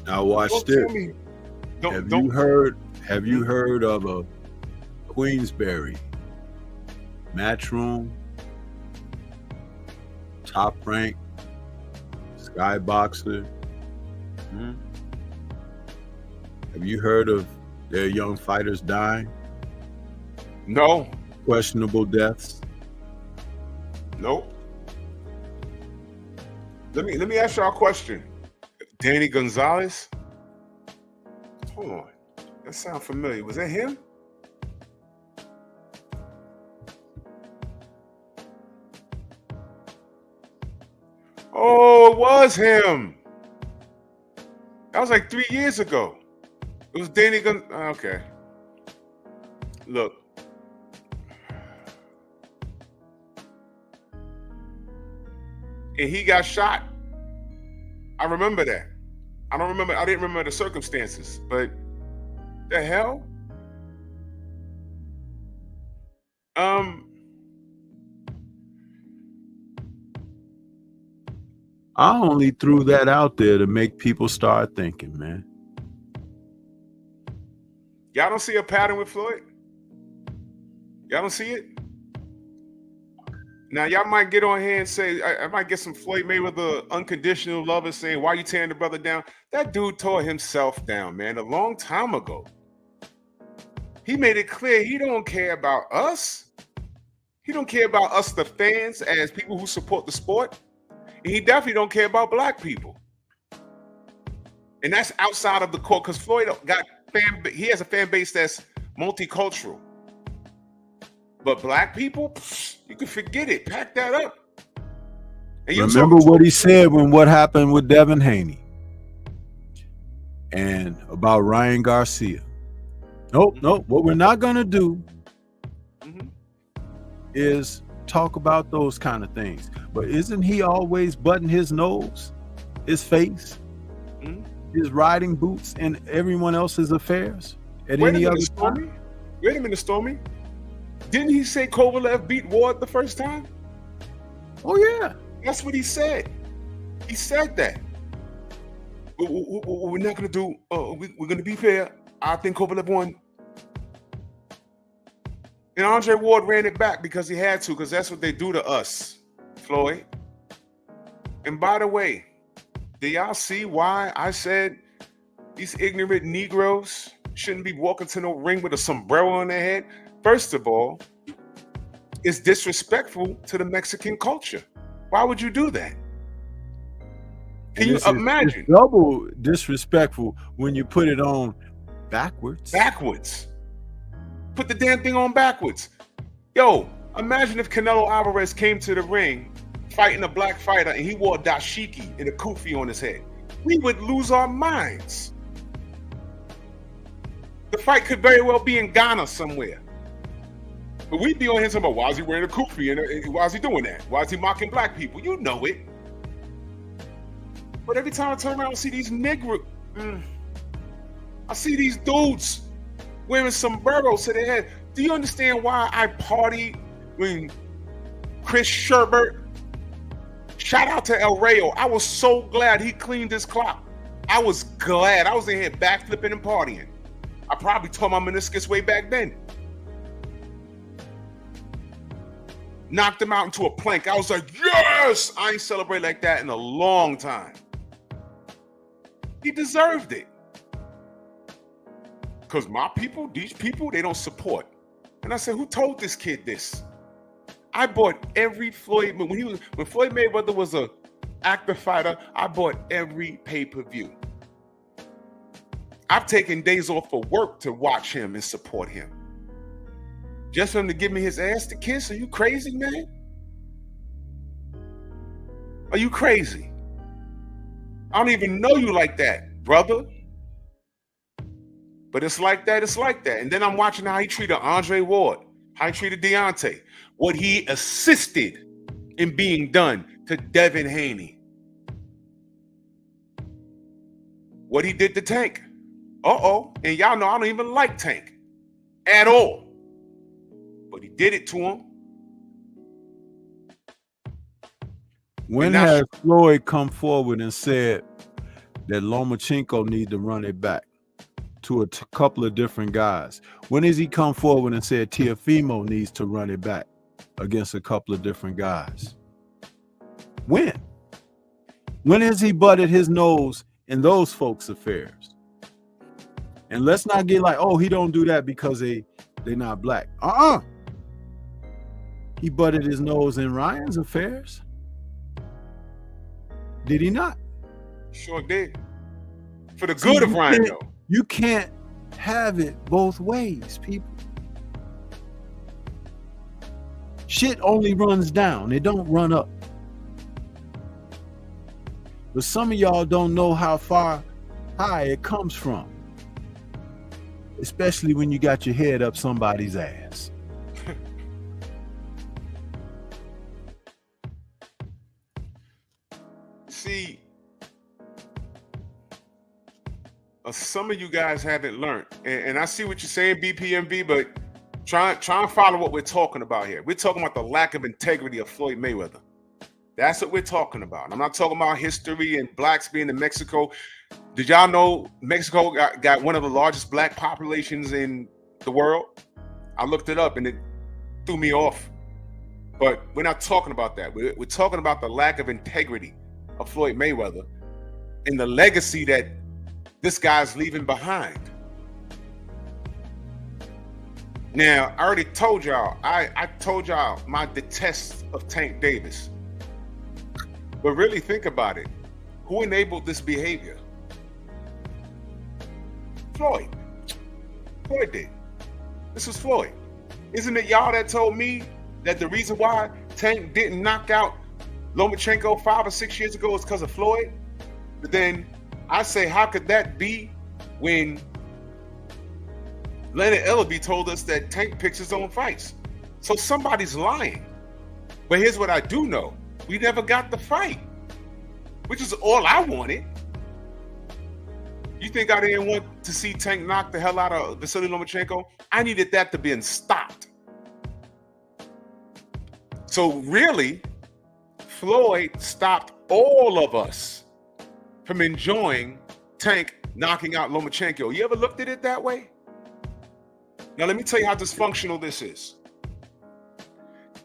Speaker 2: Now watch this. Have you heard of a Queensberry Matchroom, Top Rank, Skyboxer? Have you heard of their young fighters dying?
Speaker 1: No.
Speaker 2: Questionable deaths?
Speaker 1: Nope. Let me ask y'all a question. Danny Gonzalez? Hold on. That sounds familiar. Was that him? Oh, it was him. That was like 3 years ago. It was Danny Gonzalez. Okay. Look. And he got shot. I remember that. I didn't remember the circumstances, but the hell?
Speaker 2: I only threw that out there to make people start thinking, man.
Speaker 1: Y'all don't see a pattern with Floyd? Y'all don't see it? Now, y'all might get on here and say, I might get some Floyd Mayweather unconditional lovers saying, why you tearing the brother down? That dude tore himself down, man, a long time ago. He made it clear he don't care about us. He don't care about us, the fans, as people who support the sport. And he definitely don't care about black people. And that's outside of the court, because Floyd he has a fan base that's multicultural. But black people, you can forget it. Pack that up. And you
Speaker 2: remember what he said when what happened with Devin Haney and about Ryan Garcia. Nope. What we're not going to do is talk about those kind of things. But isn't he always butting his nose, his face, his riding boots, and everyone else's affairs at any other time?
Speaker 1: Wait a minute, Stormy. Didn't he say Kovalev beat Ward the first time?
Speaker 2: Oh, yeah.
Speaker 1: That's what he said. He said that. We're not going to do, we're going to be fair. I think Kovalev won. And Andre Ward ran it back because he had to, because that's what they do to us, Floyd. And by the way, do y'all see why I said these ignorant Negroes shouldn't be walking to no ring with a sombrero on their head? First of all, it's disrespectful to the Mexican culture. Why would you do that? Can you imagine?
Speaker 2: It's double disrespectful when you put it on backwards.
Speaker 1: Backwards. Put the damn thing on backwards. Yo, imagine if Canelo Alvarez came to the ring fighting a black fighter and he wore a dashiki and a kufi on his head. We would lose our minds. The fight could very well be in Ghana somewhere. But we'd be on here talking about, why is he wearing a kufi and why is he doing that? Why is he mocking black people? You know it. But every time I turn around and see these I see these dudes wearing sombreros to their head. Do you understand why I partied when Chris Sherbert? Shout out to El Rayo. I was so glad he cleaned his clock. I was glad. I was in here backflipping and partying. I probably tore my meniscus way back then. Knocked him out into a plank. I was like, yes! I ain't celebrated like that in a long time. He deserved it. Because my people, these people, they don't support. And I said, who told this kid this? I bought every Floyd, when Floyd Mayweather was an active fighter, I bought every pay-per-view. I've taken days off for work to watch him and support him. Just for him to give me his ass to kiss? Are you crazy, man? Are you crazy? I don't even know you like that, brother. But it's like that, it's like that. And then I'm watching how he treated Andre Ward, how he treated Deontay, what he assisted in being done to Devin Haney. What he did to Tank. And y'all know I don't even like Tank at all. But he did it to him.
Speaker 2: When has Floyd come forward and said that Lomachenko need to run it back to a couple of different guys? When has he come forward and said Teofimo needs to run it back against a couple of different guys? When? When has he butted his nose in those folks' affairs? And let's not get like, oh, he don't do that because they're not black. He butted his nose in Ryan's affairs. Did he not?
Speaker 1: Sure did. For the good of Rhino.
Speaker 2: You can't have it both ways, people. Shit only runs down. It don't run up. But some of y'all don't know how far high it comes from. Especially when you got your head up somebody's ass.
Speaker 1: See, some of you guys haven't learned, and I see what you're saying, BPMV, but try and follow what we're talking about here. We're talking about the lack of integrity of Floyd Mayweather. That's what we're talking about. I'm not talking about history and blacks being in Mexico. Did y'all know Mexico got one of the largest black populations in the world? I looked it up and it threw me off. But we're not talking about that. We're talking about the lack of integrity of Floyd Mayweather and the legacy that this guy's leaving behind. Now, I already told y'all, I told y'all my detest of Tank Davis. But really think about it. Who enabled this behavior? Floyd. Floyd did. This was Floyd. Isn't it y'all that told me that the reason why Tank didn't knock out Lomachenko 5 or 6 years ago is because of Floyd? But then I say, how could that be when Leonard Ellerby told us that Tank picks his own fights? So somebody's lying. But here's what I do know. We never got the fight, which is all I wanted. You think I didn't want to see Tank knock the hell out of Vasily Lomachenko? I needed that to be stopped. So really, Floyd stopped all of us from enjoying Tank knocking out Lomachenko. You ever looked at it that way? Now let me tell you how dysfunctional this is.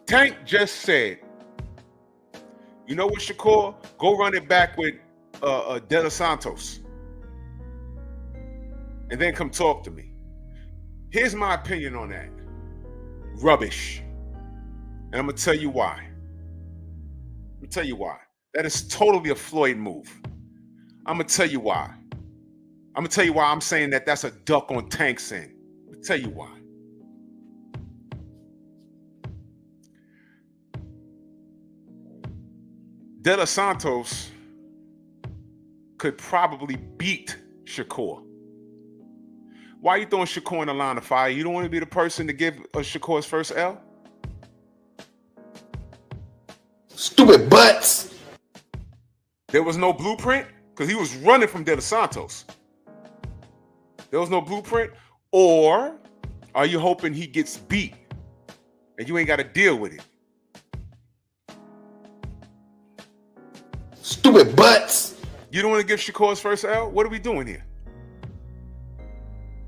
Speaker 1: Tank just said, you know what, Shakur? Go run it back with De Los Santos. And then come talk to me. Here's my opinion on that. Rubbish. And I'm going to tell you why. I'm going to tell you why. That is totally a Floyd move. I'm going to tell you why. I'm going to tell you why I'm saying that that's a duck on Tank's end. I'm going to tell you why. De Los Santos could probably beat Shakur. Why are you throwing Shakur in the line of fire? You don't want to be the person to give Shakur's first L?
Speaker 5: Stupid butts.
Speaker 1: There was no blueprint because he was running from De Los Santos. There was no blueprint. Or are you hoping he gets beat and you ain't got to deal with it?
Speaker 5: Stupid butts.
Speaker 1: You don't want to give Shakur's first L? What are we doing here?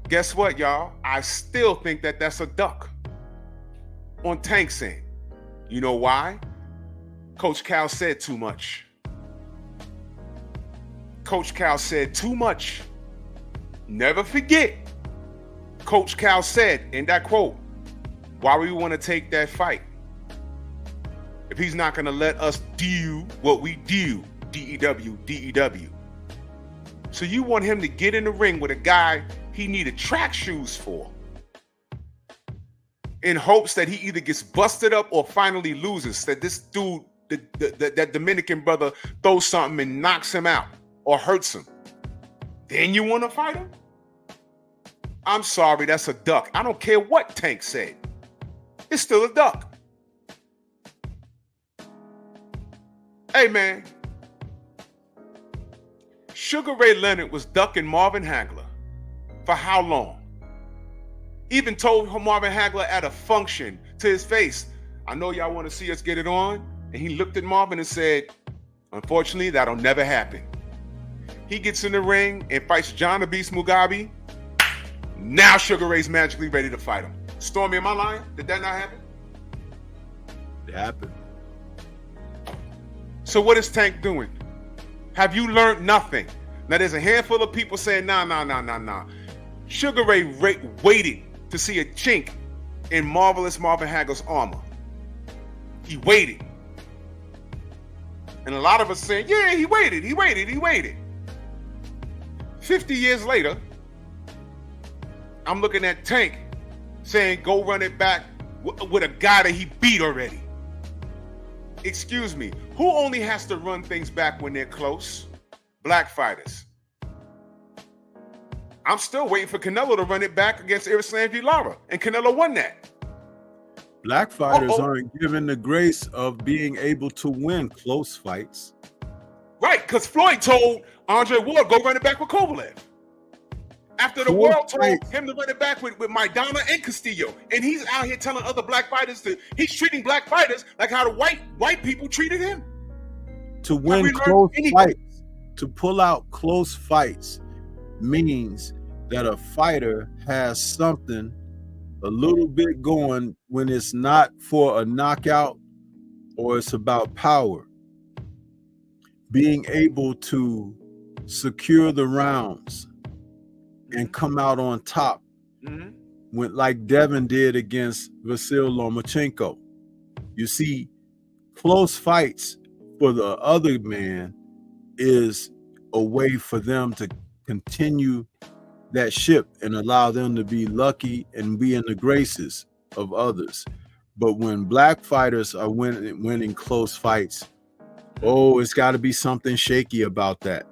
Speaker 1: Guess what, y'all? I still think that that's a duck on Tank's end. You know why? Coach Cal said too much. Coach Cal said too much. Never forget, Coach Cal said in that quote, why we want to take that fight if he's not going to let us do what we do, D-E-W, D-E-W. So you want him to get in the ring with a guy he needed track shoes for in hopes that he either gets busted up or finally loses, that this dude, that Dominican brother throws something and knocks him out or hurts him. Then you want to fight him? I'm sorry, that's a duck. I don't care what Tank said. It's still a duck. Hey, man. Sugar Ray Leonard was ducking Marvin Hagler for how long? Even told Marvin Hagler at a function to his face, I know y'all want to see us get it on. And he looked at Marvin and said, unfortunately, that'll never happen. He gets in the ring and fights John the Beast Mugabe. Now Sugar Ray's magically ready to fight him. Stormy, am I lying? Did that not happen?
Speaker 2: It happened.
Speaker 1: So what is Tank doing? Have you learned nothing? Now there's a handful of people saying, nah. Sugar Ray waited to see a chink in Marvelous Marvin Hagler's armor. He waited. And a lot of us saying, yeah, he waited. 50 years later, I'm looking at Tank saying, go run it back with a guy that he beat already. Excuse me, who only has to run things back when they're close? Black fighters. I'm still waiting for Canelo to run it back against Erislandy V. Lara, and Canelo won that.
Speaker 2: Black fighters aren't given the grace of being able to win close fights.
Speaker 1: Right, because Floyd told Andre Ward, go run it back with Kovalev. After the world told him to run it back with Maidana and Castillo. And he's out here telling other black fighters he's treating black fighters like how the white people treated him.
Speaker 2: To win close fights, to pull out close fights means that a fighter has something a little bit going when it's not for a knockout or it's about power. Being able to secure the rounds and come out on top, when, like Devin did against Vasyl Lomachenko. You see, close fights for the other man is a way for them to continue that ship and allow them to be lucky and be in the graces of others. But when black fighters are winning close fights, it's got to be something shaky about that.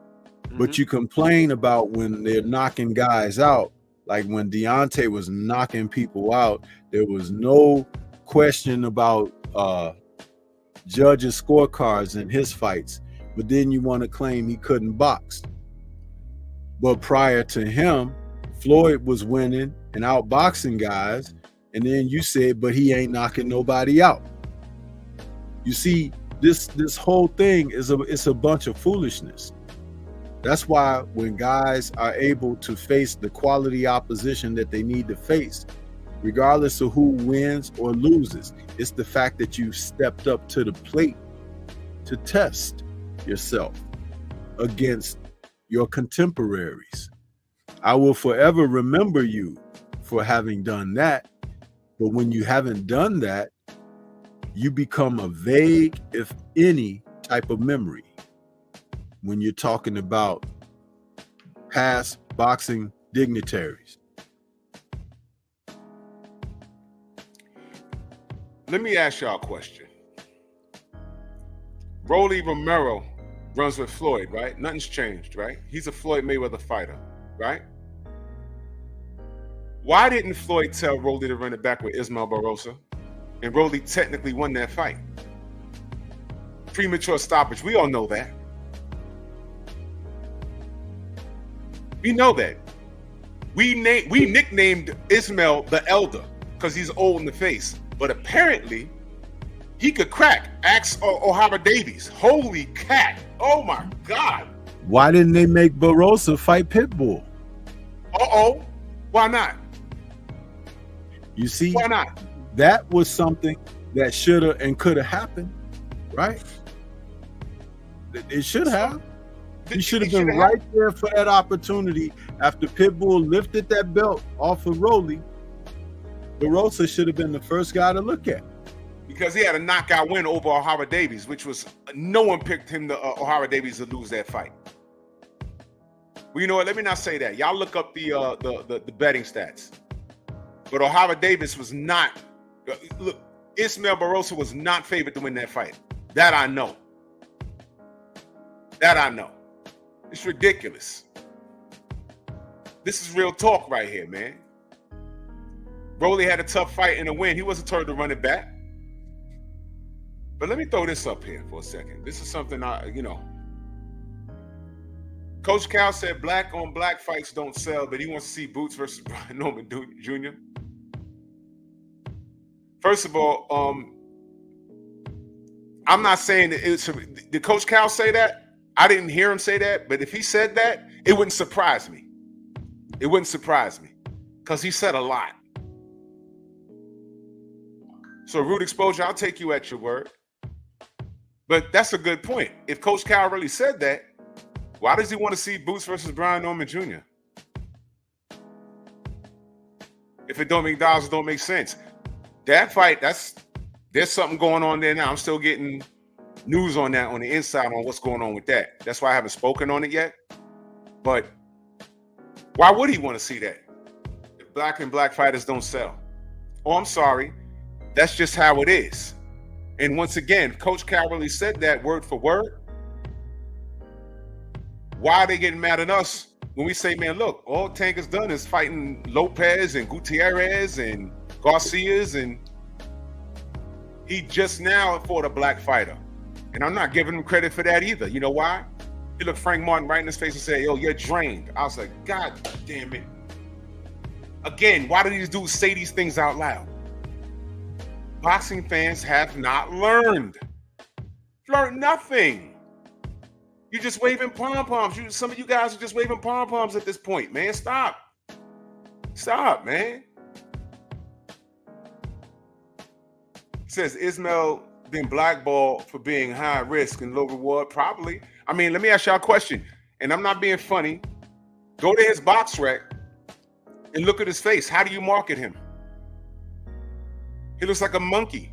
Speaker 2: But you complain about when they're knocking guys out, like when Deontay was knocking people out, there was no question about judges' scorecards in his fights. But then you want to claim he couldn't box. But prior to him, Floyd was winning and outboxing guys, and then you said, but he ain't knocking nobody out. You see, this whole thing is a bunch of foolishness. That's why when guys are able to face the quality opposition that they need to face, regardless of who wins or loses, it's the fact that you stepped up to the plate to test yourself against your contemporaries. I will forever remember you for having done that. But when you haven't done that, you become a vague, if any, type of memory. When you're talking about past boxing dignitaries.
Speaker 1: Let me ask y'all a question. Rolly Romero runs with Floyd, right? Nothing's changed, right? He's a Floyd Mayweather fighter, right? Why didn't Floyd tell Rolly to run it back with Ismael Barroso? And Rolly technically won that fight. Premature stoppage, we all know that. We know that. We nicknamed Ismael the Elder because he's old in the face. But apparently, he could crack. Ask O'Hara Davies. Holy cat. Oh my God.
Speaker 2: Why didn't they make Barroso fight Pitbull?
Speaker 1: Why not?
Speaker 2: You see,
Speaker 1: why not?
Speaker 2: That was something that should have and could have happened, right? It should have. He should have been right there for that opportunity after Pitbull lifted that belt off of Rolly. Barroso should have been the first guy to look at.
Speaker 1: Because he had a knockout win over O'Hara Davies, which was, no one picked him, O'Hara Davies, to lose that fight. Well, you know what? Let me not say that. Y'all look up the betting stats. But O'Hara Davies was not, look, Ismael Barroso was not favored to win that fight. That I know. It's ridiculous. This is real talk right here, man. Rolly had a tough fight and a win. He wasn't told to run it back. But let me throw this up here for a second. This is something Coach Cal said black on black fights don't sell, but he wants to see Boots versus Brian Norman Jr. First of all, I'm not saying that did Coach Cal say that? I didn't hear him say that, but if he said that, it wouldn't surprise me. It wouldn't surprise me because he said a lot. So Root Exposure, I'll take you at your word. But that's a good point. If Coach Cal really said that, why does he want to see Boots versus Brian Norman Jr.? If it don't make dollars, it don't make sense. That fight, there's something going on there now. I'm still getting news on that on the inside on what's going on with that. That's why I haven't spoken on it yet. But why would he want to see that? If black fighters don't sell. Oh, I'm sorry. That's just how it is. And once again, Coach Cowley said that word for word. Why are they getting mad at us when we say, man, look, all Tank has done is fighting Lopez and Gutierrez and Garcias, and he just now fought a black fighter. And I'm not giving him credit for that either. You know why? He looked Frank Martin right in his face and said, yo, you're drained. I was like, God damn it. Again, why do these dudes say these things out loud? Boxing fans have not learned. Learned nothing. You're just waving pom-poms. Some of you guys are just waving pom-poms at this point, man. Stop. Stop, man. It says Ismail been blackballed for being high risk and low reward. Probably. I mean, let me ask y'all a question. And I'm not being funny. Go to his box rec and look at his face. How do you market him? He looks like a monkey.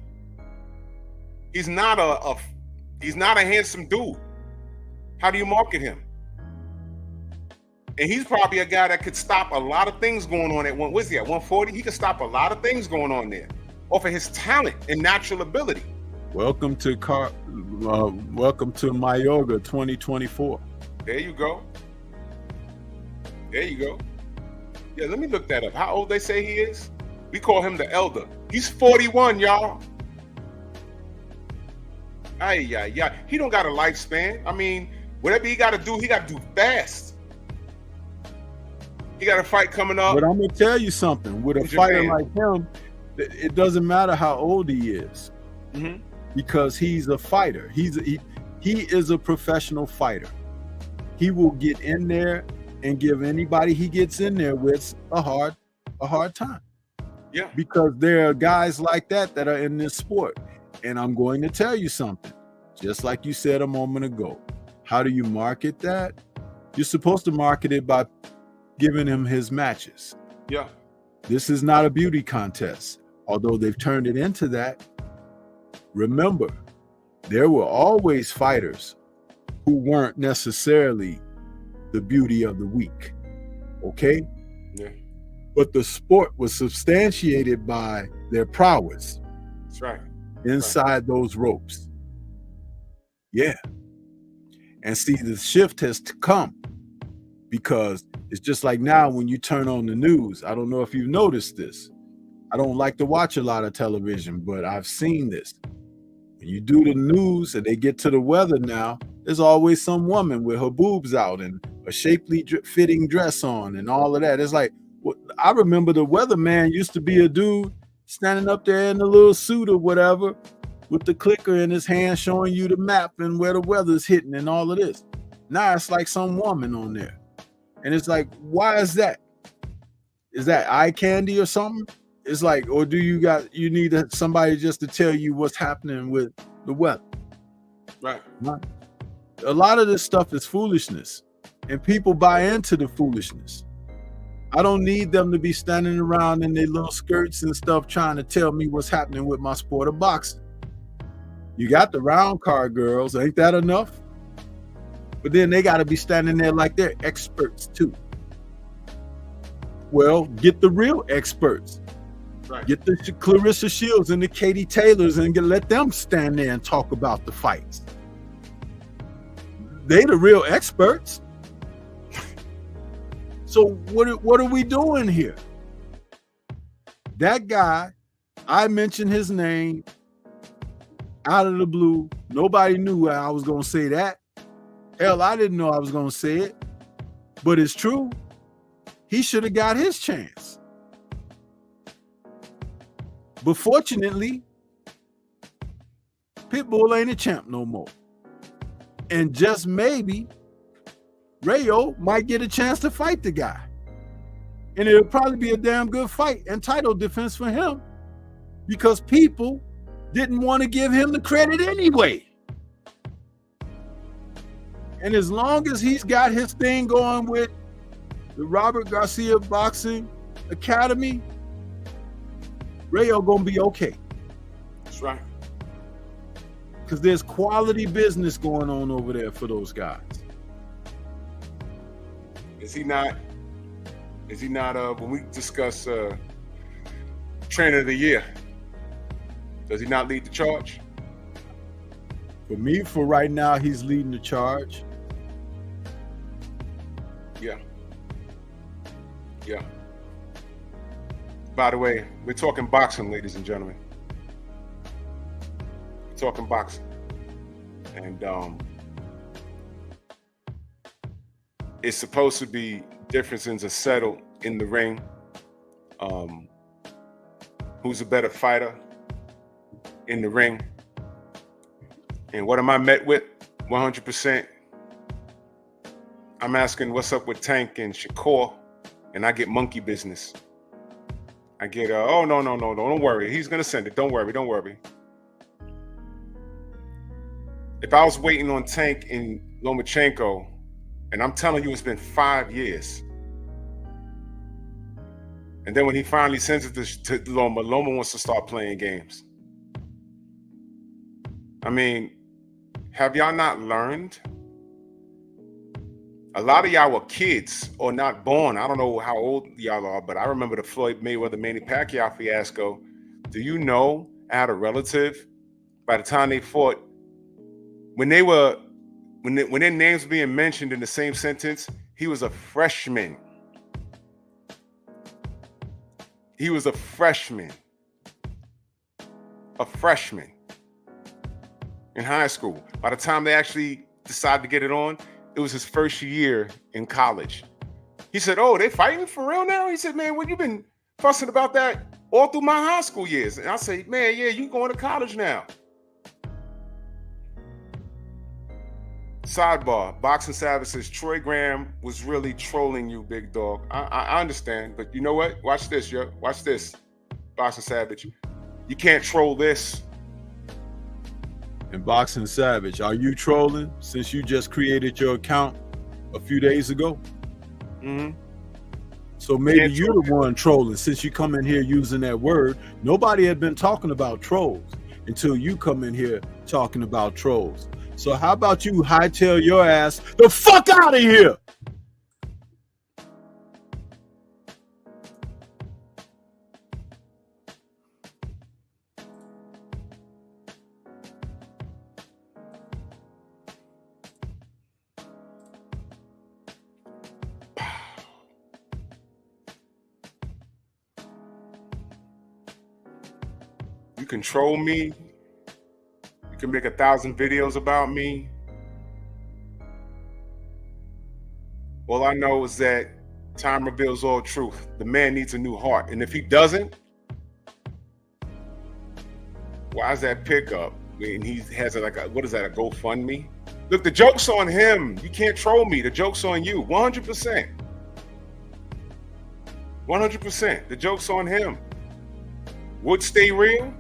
Speaker 1: He's not a handsome dude. How do you market him? And he's probably a guy that could stop a lot of things going on at what's he at 140? He could stop a lot of things going on there off of his talent and natural ability.
Speaker 2: Welcome to Mayorga 2024.
Speaker 1: There you go. There you go. Yeah, let me look that up. How old they say he is? We call him the elder. He's 41, y'all. Yeah. He don't got a lifespan. I mean, whatever he got to do fast. He got a fight coming up.
Speaker 2: But I'm gonna tell you something. With a fighter like him, it doesn't matter how old he is, because he's a fighter. He is a professional fighter. He will get in there and give anybody he gets in there with a hard time.
Speaker 1: Yeah.
Speaker 2: Because there are guys like that are in this sport. And I'm going to tell you something, just like you said a moment ago. How do you market that? You're supposed to market it by giving him his matches.
Speaker 1: Yeah.
Speaker 2: This is not a beauty contest, although they've turned it into that. Remember, there were always fighters who weren't necessarily the beauty of the week. Okay?
Speaker 1: Yeah.
Speaker 2: But the sport was substantiated by their prowess.
Speaker 1: That's right.
Speaker 2: Inside those ropes. Yeah. And see, the shift has to come, because it's just like now when you turn on the news. I don't know if you've noticed this. I don't like to watch a lot of television, but I've seen this. When you do the news and they get to the weather now, there's always some woman with her boobs out and a shapely fitting dress on and all of that. It's like, I remember the weatherman used to be a dude standing up there in a little suit or whatever with the clicker in his hand showing you the map and where the weather's hitting and all of this. Now it's like some woman on there. And it's like, why is that? Is that eye candy or something? It's like, or do you need somebody just to tell you what's happening with the weather?
Speaker 1: Right.
Speaker 2: A lot of this stuff is foolishness, and people buy into the foolishness. I don't need them to be standing around in their little skirts and stuff trying to tell me what's happening with my sport of boxing. You got the round card girls, ain't that enough? But then they got to be standing there like they're experts too. Well, get the real experts.
Speaker 1: Right.
Speaker 2: Get the Clarissa Shields and the Katie Taylors and let them stand there and talk about the fights. They the real experts. So what are we doing here? That guy, I mentioned his name out of the blue. Nobody knew I was going to say that. Hell, I didn't know I was going to say it. But it's true. He should have got his chance. But fortunately, Pitbull ain't a champ no more. And just maybe, Rayo might get a chance to fight the guy. And it'll probably be a damn good fight and title defense for him, because people didn't want to give him the credit anyway. And as long as he's got his thing going with the Robert Garcia Boxing Academy, Rayo gonna be okay.
Speaker 1: That's right.
Speaker 2: Because there's quality business going on over there for those guys.
Speaker 1: Is he not, when we discuss trainer of the year, does he not lead the charge?
Speaker 2: For me, for right now, he's leading the charge.
Speaker 1: Yeah. Yeah. By the way, we're talking boxing, ladies and gentlemen. We're talking boxing. And it's supposed to be differences are settled in the ring. Who's a better fighter in the ring? And what am I met with? 100%. I'm asking what's up with Tank and Shakur, and I get monkey business. I get, oh, no, don't worry. He's going to send it. Don't worry. If I was waiting on Tank and Lomachenko, and I'm telling you, it's been 5 years. And then when he finally sends it to Loma wants to start playing games. I mean, have y'all not learned? A lot of y'all were kids or not born. I don't know how old y'all are, but I remember the Floyd Mayweather Manny Pacquiao fiasco. Do you know I had a relative, by the time they fought, when their names were being mentioned in the same sentence, he was a freshman. He was a freshman in high school. By the time they actually decided to get it on, it was his first year in college. He said, oh, they fighting for real now? He said, man, well, you've been fussing about that all through my high school years. And I say, man, yeah, you going to college now. Sidebar, Boxing Savage says, Troy Graham was really trolling you, big dog. I understand, but you know what? Watch this, yo. Watch this, Boxing Savage. You can't troll this.
Speaker 2: And Boxing Savage, are you trolling since you just created your account a few days ago?
Speaker 1: Mm-hmm.
Speaker 2: So maybe you're the one trolling since you come in here using that word. Nobody had been talking about trolls until you come in here talking about trolls. So how about you hightail your ass the fuck out of here?
Speaker 1: You control me. You can make 1,000 videos about me. All I know is that time reveals all truth. The man needs a new heart. And if he doesn't, why is that pickup? And he has a what is that, a GoFundMe? Look, the joke's on him. You can't troll me. The joke's on you. 100%. 100%. The joke's on him. Would stay real?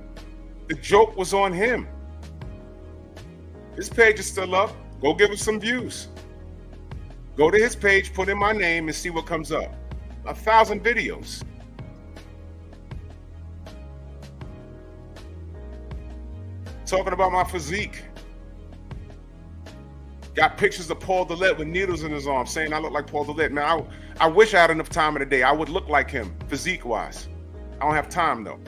Speaker 1: The joke was on him. His page is still up. Go give him some views. Go to his page, put in my name, and see what comes up. 1,000 videos. Talking about my physique. Got pictures of Paul Dillette with needles in his arm, saying I look like Paul Dillette. Man, I wish I had enough time in the day. I would look like him, physique-wise. I don't have time, though.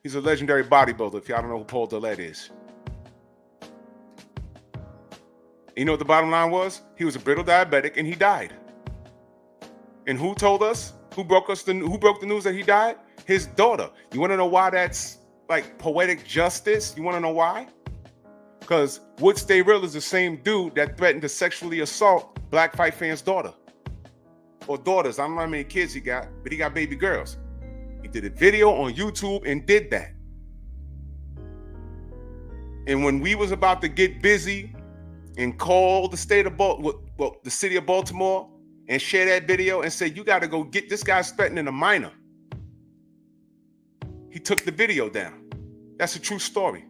Speaker 1: He's a legendary bodybuilder, if y'all don't know who Paul Dillette is. You know what the bottom line was? He was a brittle diabetic and he died. And who told us? Who broke the news that he died? His daughter. You want to know why that's like poetic justice? You want to know why? Because Wood Stay Real is the same dude that threatened to sexually assault Black Fight Fan's daughter. Or daughters. I don't know how many kids he got, but he got baby girls. He did a video on YouTube and did that. And when we was about to get busy and call the state of the city of Baltimore and share that video and say, you got to go get this guy's threatening a minor, he took the video down. That's a true story.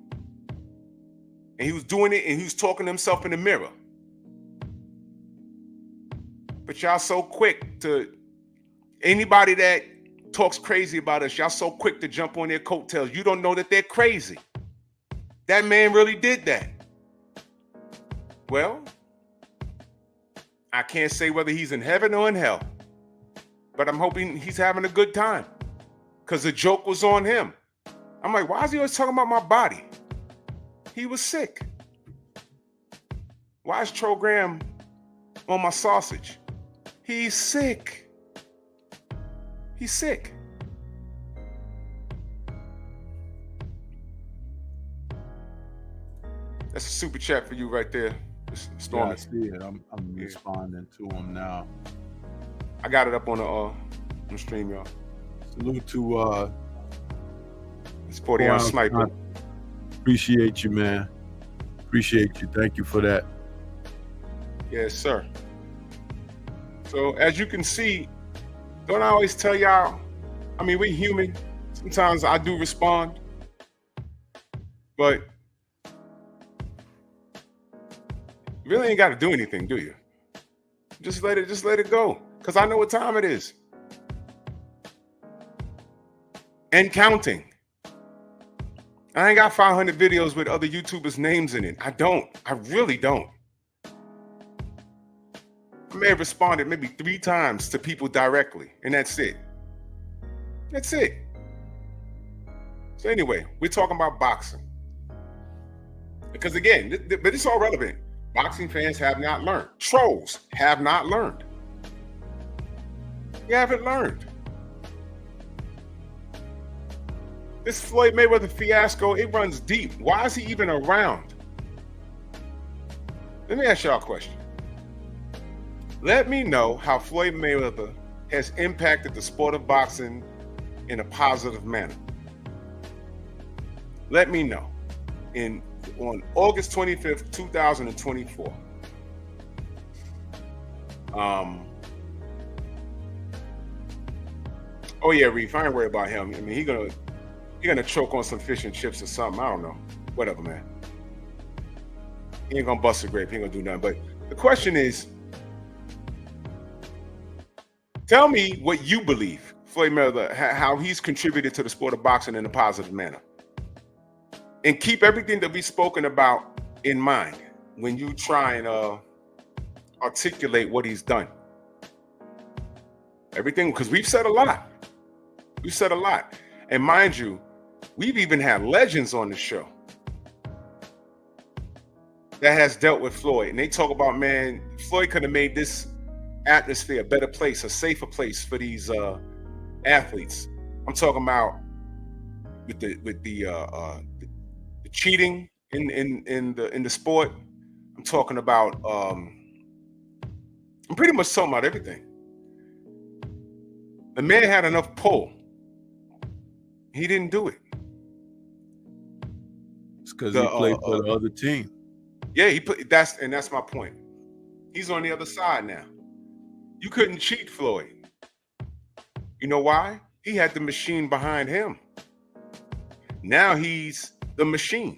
Speaker 1: And he was doing it and he was talking to himself in the mirror. But y'all so quick to, anybody that talks crazy about us, y'all so quick to jump on their coattails. You don't know that they're crazy. that man really did that. Well, I can't say whether he's in heaven or in hell, but I'm hoping he's having a good time because the joke was on him. I'm like, why is he always talking about my body? He was sick. Why is Trogram on my sausage? He's sick. He's sick. That's a super chat for you right there, Stormy.
Speaker 2: Yeah, I see it. I'm responding to him now.
Speaker 1: I got it up on the stream, y'all.
Speaker 2: Salute to
Speaker 1: It's 40 ounce sniper.
Speaker 2: Appreciate you, man. Appreciate you. Thank you for that.
Speaker 1: Yes, sir. So as you can see, don't I always tell y'all, I mean, we're human. Sometimes I do respond, but you really ain't got to do anything, do you? Just let it go. Because I know what time it is. And counting. I ain't got 500 videos with other YouTubers' names in it. I don't. I really don't. I may have responded maybe 3 times to people directly, and that's it. That's it. So anyway, we're talking about boxing. Because again, but it's all relevant. Boxing fans have not learned. Trolls have not learned. You haven't learned. This Floyd Mayweather fiasco, it runs deep. Why is he even around? Let me ask y'all a question. Let me know how Floyd Mayweather has impacted the sport of boxing in a positive manner. Let me know. On August 25th, 2024. Oh yeah, Reef, I ain't worried about him. I mean, he gonna choke on some fish and chips or something. I don't know. Whatever, man. He ain't gonna bust a grape. He ain't gonna do nothing. But the question is, tell me what you believe, Floyd Mayweather, how he's contributed to the sport of boxing in a positive manner. And keep everything that we've spoken about in mind when you try and articulate what he's done. Everything, because we've said a lot. We've said a lot. And mind you, we've even had legends on the show that has dealt with Floyd. And they talk about, man, Floyd could have made this atmosphere a better place, a safer place for these athletes. I'm talking about with the cheating in the sport. I'm talking about I'm pretty much talking about everything. The man had enough pull. He didn't do it.
Speaker 2: It's because he played for the other team.
Speaker 1: Yeah, that's my point. He's on the other side now. You couldn't cheat Floyd. You know why? He had the machine behind him. Now he's the machine.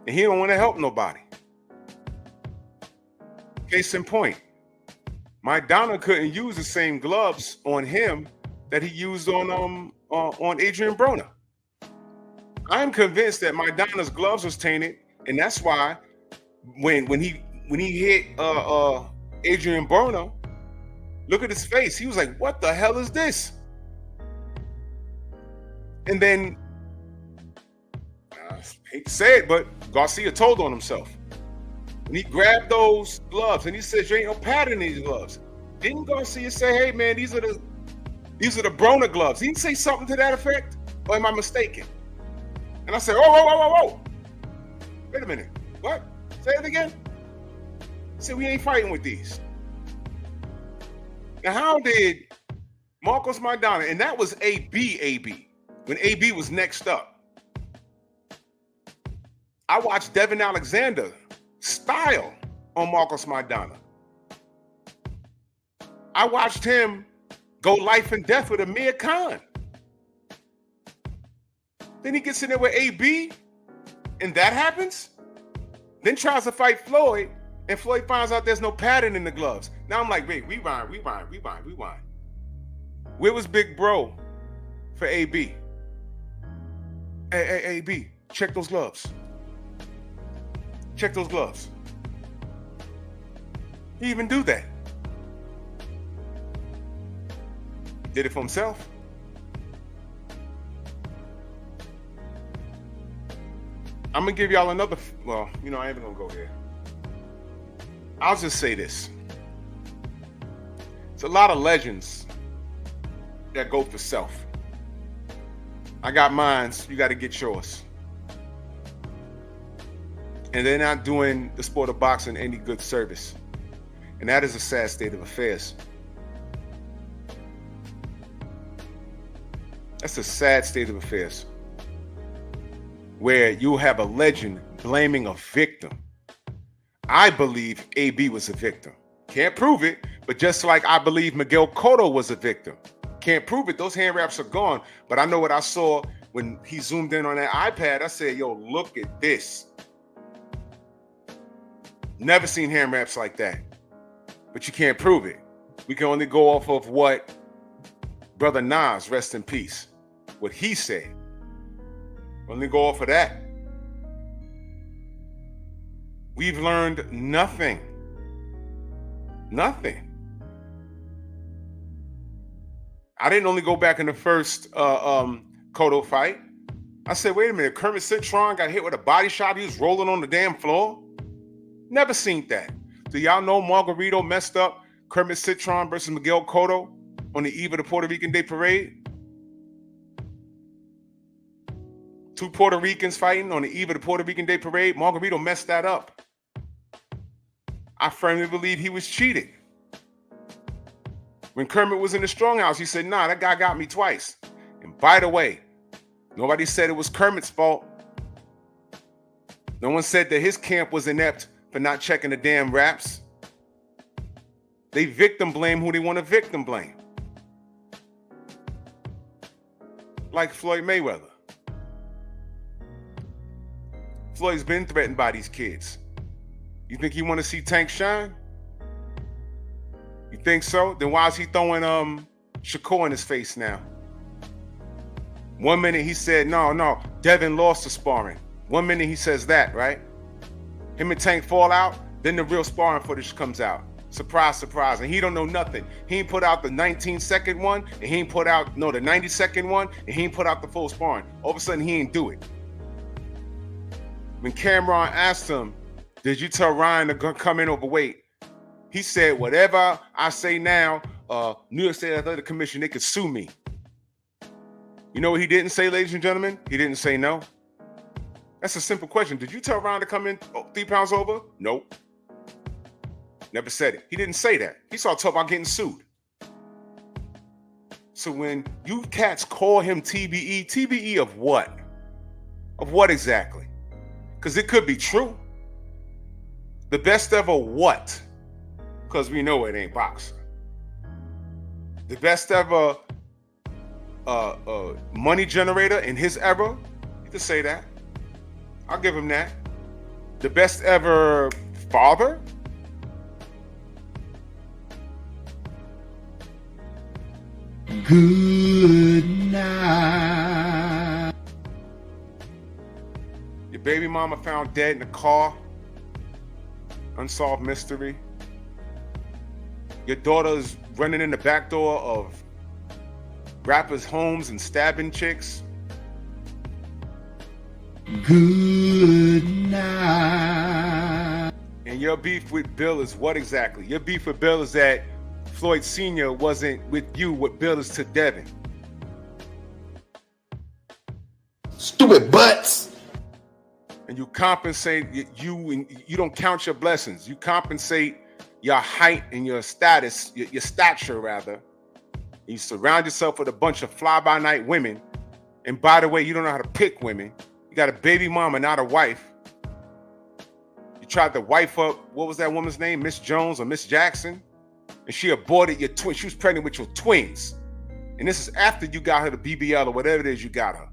Speaker 1: And he don't want to help nobody. Case in point, Maidana couldn't use the same gloves on him that he used on Adrian Broner. I'm convinced that Maidana's gloves was tainted, and that's why when he hit Adrian Broner, look at his face. He was like, "What the hell is this?" And then I hate to say it, but Garcia told on himself. When he grabbed those gloves and he said, "You ain't no pattern in these gloves." Didn't Garcia say, "Hey man, these are the Broner gloves"? He didn't say something to that effect, or am I mistaken? And I said, whoa. Wait a minute. What? Say it again. I said, we ain't fighting with these. Now, how did Marcos Maidana, and that was AB, when AB was next up. I watched Devin Alexander style on Marcos Maidana. I watched him go life and death with Amir Khan. Then he gets in there with AB, and that happens. Then tries to fight Floyd, and Floyd finds out there's no pattern in the gloves. Now I'm like, wait, rewind. Where was Big Bro for AB? Hey, AB, Check those gloves. Check those gloves. He even do that. Did it for himself. I'm gonna give y'all another, well, you know, I ain't even gonna go there. I'll just say this. It's a lot of legends that go for self. I got mines, you gotta get yours. And they're not doing the sport of boxing any good service. And that is a sad state of affairs. That's a sad state of affairs. Where you have a legend blaming a victim. I believe AB was a victim. Can't prove it, but just like I believe Miguel Cotto was a victim. Can't prove it. Those hand wraps are gone. But I know what I saw when he zoomed in on that iPad. I said, yo, look at this. Never seen hand wraps like that. But you can't prove it. We can only go off of what Brother Nas, rest in peace, what he said. Only go off of that. We've learned nothing. Nothing. I didn't only go back in the first Cotto fight. I said, wait a minute, Kermit Citron got hit with a body shot. He was rolling on the damn floor. Never seen that. Do y'all know Margarito messed up Kermit Citron versus Miguel Cotto on the eve of the Puerto Rican Day Parade? Two Puerto Ricans fighting on the eve of the Puerto Rican Day Parade. Margarito messed that up. I firmly believe he was cheated. When Kermit was in the Strong House, he said, nah, that guy got me twice. And by the way, nobody said it was Kermit's fault. No one said that his camp was inept for not checking the damn raps. They victim blame who they want to victim blame. Like Floyd Mayweather. Floyd's been threatened by these kids. You think he want to see Tank shine? You think so? Then why is he throwing Shakur in his face now? 1 minute he said, no, Devin lost the sparring. 1 minute he says that, right? Him and Tank fall out, then the real sparring footage comes out. Surprise, surprise. And he don't know nothing. He ain't put out the 19-second one, and he ain't put out, the 90-second one, and he ain't put out the full sparring. All of a sudden, he ain't do it. When Cameron asked him, did you tell Ryan to come in overweight? He said, whatever I say now, New York State Athletic Commission, they could sue me. You know what he didn't say, ladies and gentlemen? He didn't say no. That's a simple question. Did you tell Ryan to come in 3 pounds over? Nope. Never said it. He didn't say that. He started talking about getting sued. So when you cats call him TBE, TBE of what? Of what exactly? Because it could be true. The best ever what? Because we know it ain't boxing. The best ever money generator in his era? You could say that. I'll give him that. The best ever father?
Speaker 2: Good night.
Speaker 1: Your baby mama found dead in the car. Unsolved mystery. Your daughter's running in the back door of rappers' homes and stabbing chicks.
Speaker 2: Good night.
Speaker 1: And your beef with Bill is what exactly? Your beef with Bill is that Floyd Sr. wasn't with you what Bill is to Devin.
Speaker 5: Stupid butts.
Speaker 1: And you compensate, you don't count your blessings. You compensate your height and your status, your stature rather. You surround yourself with a bunch of fly-by-night women. And by the way, you don't know how to pick women. You got a baby mama, not a wife. You tried to wife up, what was that woman's name? Miss Jones or Miss Jackson? And she aborted your twin. She was pregnant with your twins. And this is after you got her the BBL or whatever it is you got her.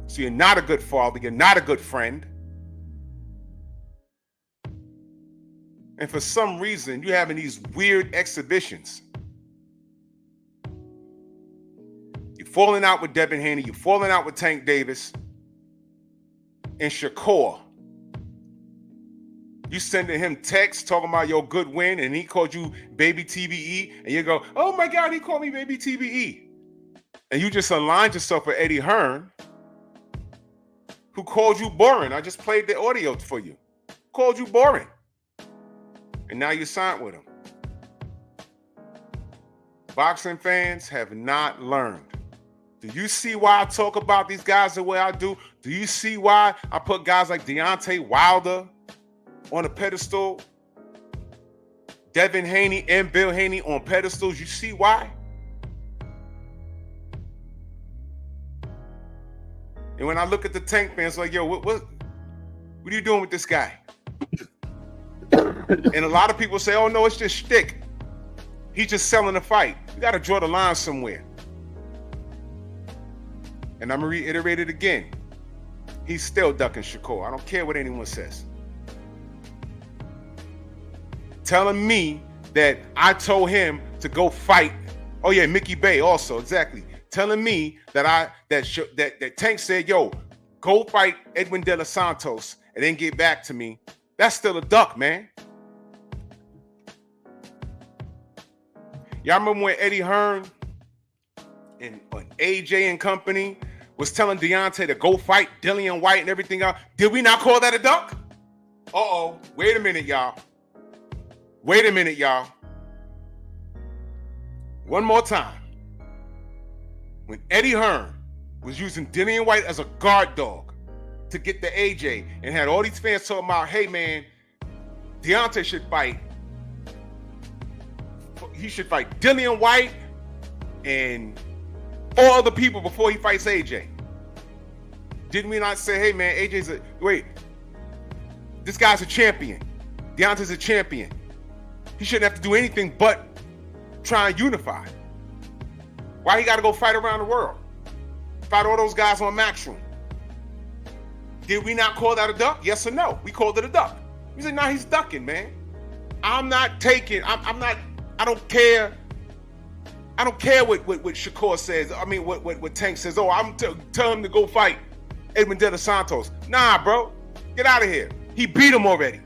Speaker 1: So you're not a good father. You're not a good friend. And for some reason, you're having these weird exhibitions. You falling out with Devin Haney. You falling out with Tank Davis and Shakur. You sending him texts talking about your good win, and he called you baby TBE, and you go, oh my God, he called me baby TBE. And you just aligned yourself with Eddie Hearn, who called you boring. I just played the audio for you. Called you boring. And now you signed with him. Boxing fans have not learned. Do you see why I talk about these guys the way I do? Do you see why I put guys like Deontay Wilder on a pedestal? Devin Haney and Bill Haney on pedestals. You see why? And when I look at the Tank fans, like, yo, what are you doing with this guy? And a lot of people say, oh no, it's just shtick. He's just selling the fight. You got to draw the line somewhere. And I'm going to reiterate it again. He's still ducking Shakur. I don't care what anyone says. Telling me that I told him to go fight. Oh yeah, Mickey Bay also, exactly. Telling me that that Tank said, yo, go fight Edwin De Los Santos and then get back to me. That's still a duck, man. Y'all remember when Eddie Hearn and AJ and company was telling Deontay to go fight Dillian White and everything else? Did we not call that a duck? Uh-oh. Wait a minute, y'all. Wait a minute, y'all. One more time. When Eddie Hearn was using Dillian White as a guard dog to get the AJ and had all these fans talking about, hey, man, Deontay should fight. He should fight Dillian White and all other people before he fights AJ. Didn't we not say, hey, man, this guy's a champion. Deontay's a champion. He shouldn't have to do anything but try and unify. Why he got to go fight around the world? Fight all those guys on Matchroom. Did we not call that a duck? Yes or no? We called it a duck. We said, nah, he's ducking, man. I don't care. I don't care what Shakur says. I mean, what Tank says. Oh, I'm telling him to go fight Edwin De Los Santos. Nah, bro. Get out of here. He beat him already.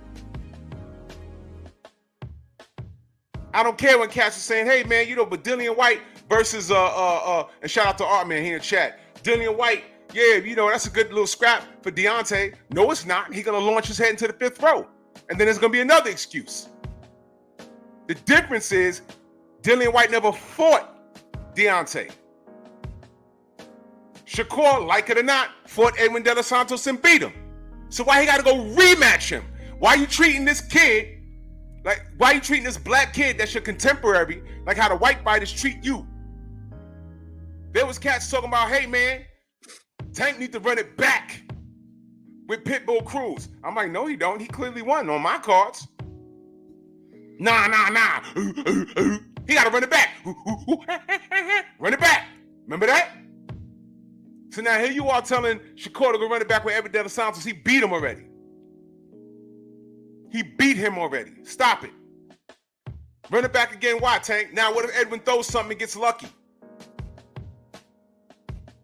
Speaker 1: I don't care when cats are saying, hey, man, but Dillian White versus, and shout out to Artman here in chat. Dillian White, yeah, that's a good little scrap for Deontay. No, it's not. He's going to launch his head into the 5th row. And then there's going to be another excuse. The difference is Dillian White never fought Deontay. Shakur, like it or not, fought Edwin De Los Santos and beat him. So why he got to go rematch him? Why are you treating this kid why are you treating this black kid that's your contemporary like how the white fighters treat you? There was cats talking about, hey, man, Tank need to run it back with Pitbull Cruz. I'm like, no, he don't. He clearly won on my cards. Nah. He got to run it back. Run it back. Remember that? So now here you are telling Shakur to go run it back with Edwin De Los Santos. He beat him already. He beat him already. Stop it. Run it back again. Why, Tank? Now what if Edwin throws something and gets lucky?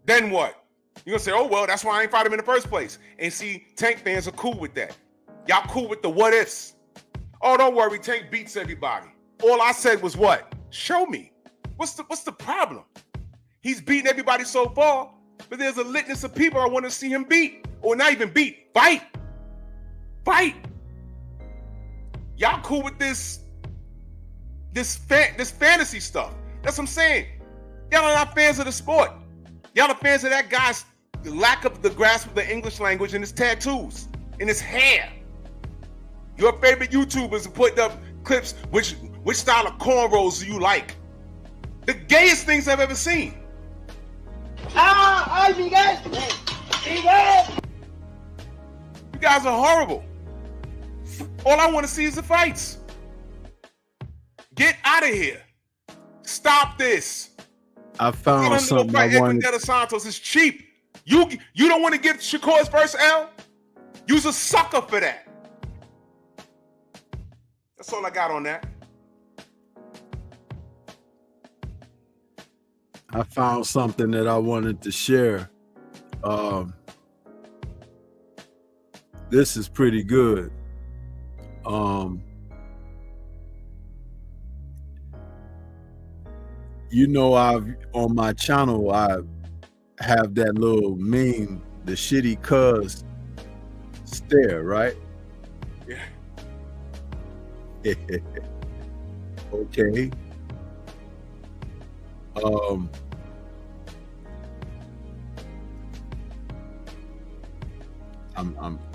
Speaker 1: Then what? You're going to say, oh, well, that's why I ain't fight him in the first place. And see, Tank fans are cool with that. Y'all cool with the what ifs. Oh, don't worry. Tank beats everybody. All I said was what? Show me. What's the problem? He's beaten everybody so far, but there's a litness of people I want to see him beat. Or not even beat. Fight. Y'all cool with this fantasy stuff. That's what I'm saying. Y'all are not fans of the sport. Y'all are fans of that guy's lack of the grasp of the English language and his tattoos and his hair. Your favorite YouTubers are putting up clips. Which style of cornrows do you like? The gayest things I've ever seen. You guys are horrible. All I want to see is the fights. Get out of here. Stop this.
Speaker 2: I found something I wanted.
Speaker 1: Edwin De Los Santos is cheap. You don't want to give Shakur's first L? You's a sucker for that. That's all I got on that.
Speaker 2: I I found something that I wanted to share. This is pretty good. You know, on my channel, I have that little meme, the shitty cuz stare, right?
Speaker 1: Yeah.
Speaker 2: Okay.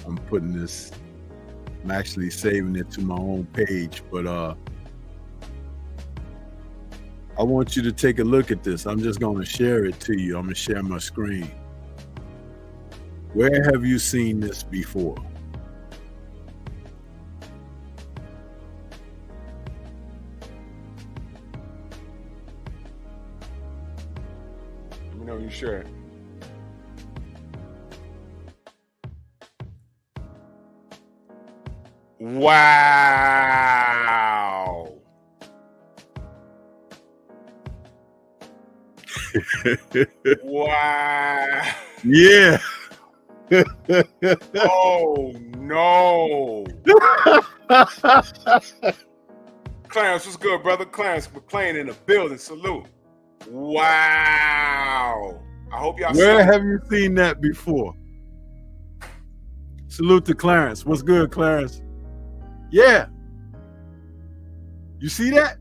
Speaker 2: I'm putting this, I'm actually saving it to my own page, but I want you to take a look at this. I'm just going to share it to you. I'm going to share my screen. Where have you seen this before?
Speaker 1: Let me know you share it. Wow. Wow.
Speaker 2: Yeah.
Speaker 1: Oh no. Clarence, what's good, brother? Clarence McClain in the building. Salute. Wow. I hope y'all
Speaker 2: Where
Speaker 1: see.
Speaker 2: have you seen that before? Salute to Clarence. What's good, Clarence? Yeah. You see that?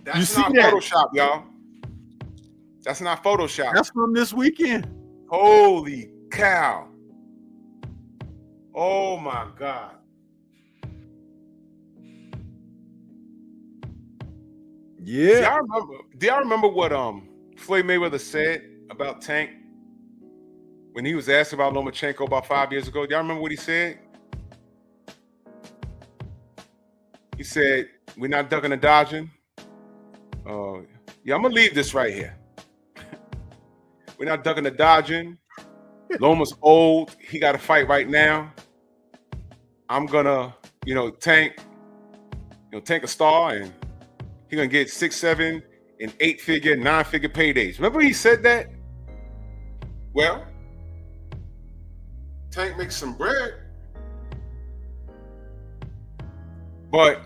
Speaker 1: That's
Speaker 2: You see
Speaker 1: not
Speaker 2: that?
Speaker 1: Photoshop, y'all. That's not Photoshop.
Speaker 2: That's from this weekend.
Speaker 1: Holy cow. Oh my God.
Speaker 2: Yeah.
Speaker 1: Do y'all remember what Floyd Mayweather said about Tank when he was asked about Lomachenko about 5 years ago? Do y'all remember what he said? He said, "We're not ducking and dodging." Yeah, I'm gonna leave this right here. We're not ducking and dodging. Loma's old. He got to fight right now. I'm gonna, Tank a star, and he gonna get 6, 7, and 8-figure, 9-figure paydays. Remember he said that? Well, Tank makes some bread, but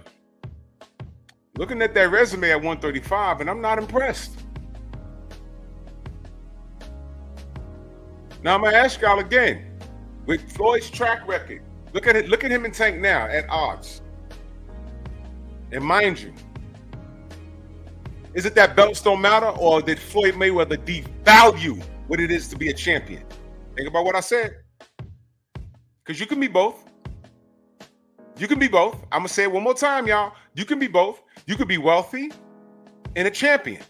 Speaker 1: looking at that resume at 135, and I'm not impressed. Now I'm gonna ask y'all again, with Floyd's track record, look at him and Tank now at odds. And mind you, is it that belts don't matter, or did Floyd Mayweather devalue what it is to be a champion? Think about what I said. Because you can be both. You can be both. I'm gonna say it one more time, y'all. You can be both. You could be wealthy and a champion.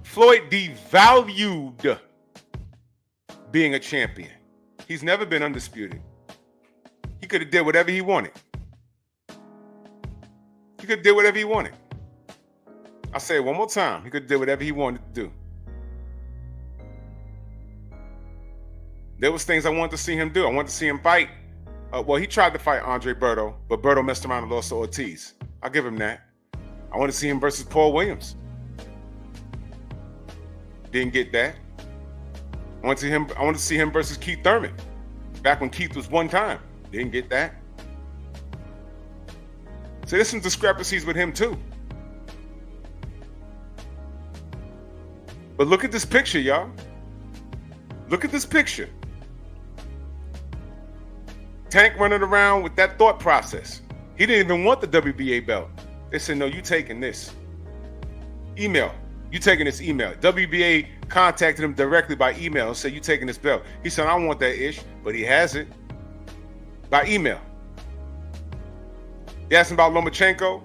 Speaker 1: Floyd devalued being a champion. He's never been undisputed. He could have did whatever he wanted. He could have did whatever he wanted. I'll say it one more time. He could have did whatever he wanted to do. There was things I wanted to see him do. I wanted to see him fight. Well, he tried to fight Andre Berto, but Berto messed around and lost to Ortiz. I'll give him that. I want to see him versus Paul Williams. Didn't get that. I want to see him versus Keith Thurman. Back when Keith was one time. Didn't get that. So there's some discrepancies with him too. But look at this picture, y'all. Look at this picture. Tank running around with that thought process. He didn't even want the WBA belt. They said, no, you taking this. Email. You taking this email. WBA contacted him directly by email and said, you taking this belt. He said, I don't want that ish, but he has it by email. They asked him about Lomachenko.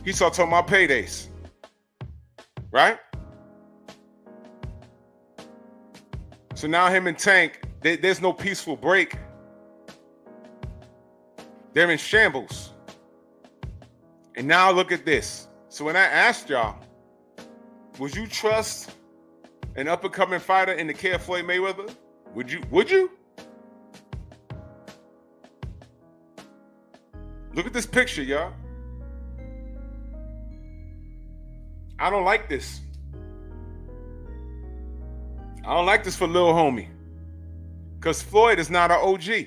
Speaker 1: He started talking about paydays. Right? So now him and Tank, there's no peaceful break. They're in shambles. And now look at this. So when I asked y'all, would you trust an up-and-coming fighter in the care of Floyd Mayweather? Would you? Look at this picture, y'all. I don't like this. I don't like this for Lil Homie. Because Floyd is not an OG.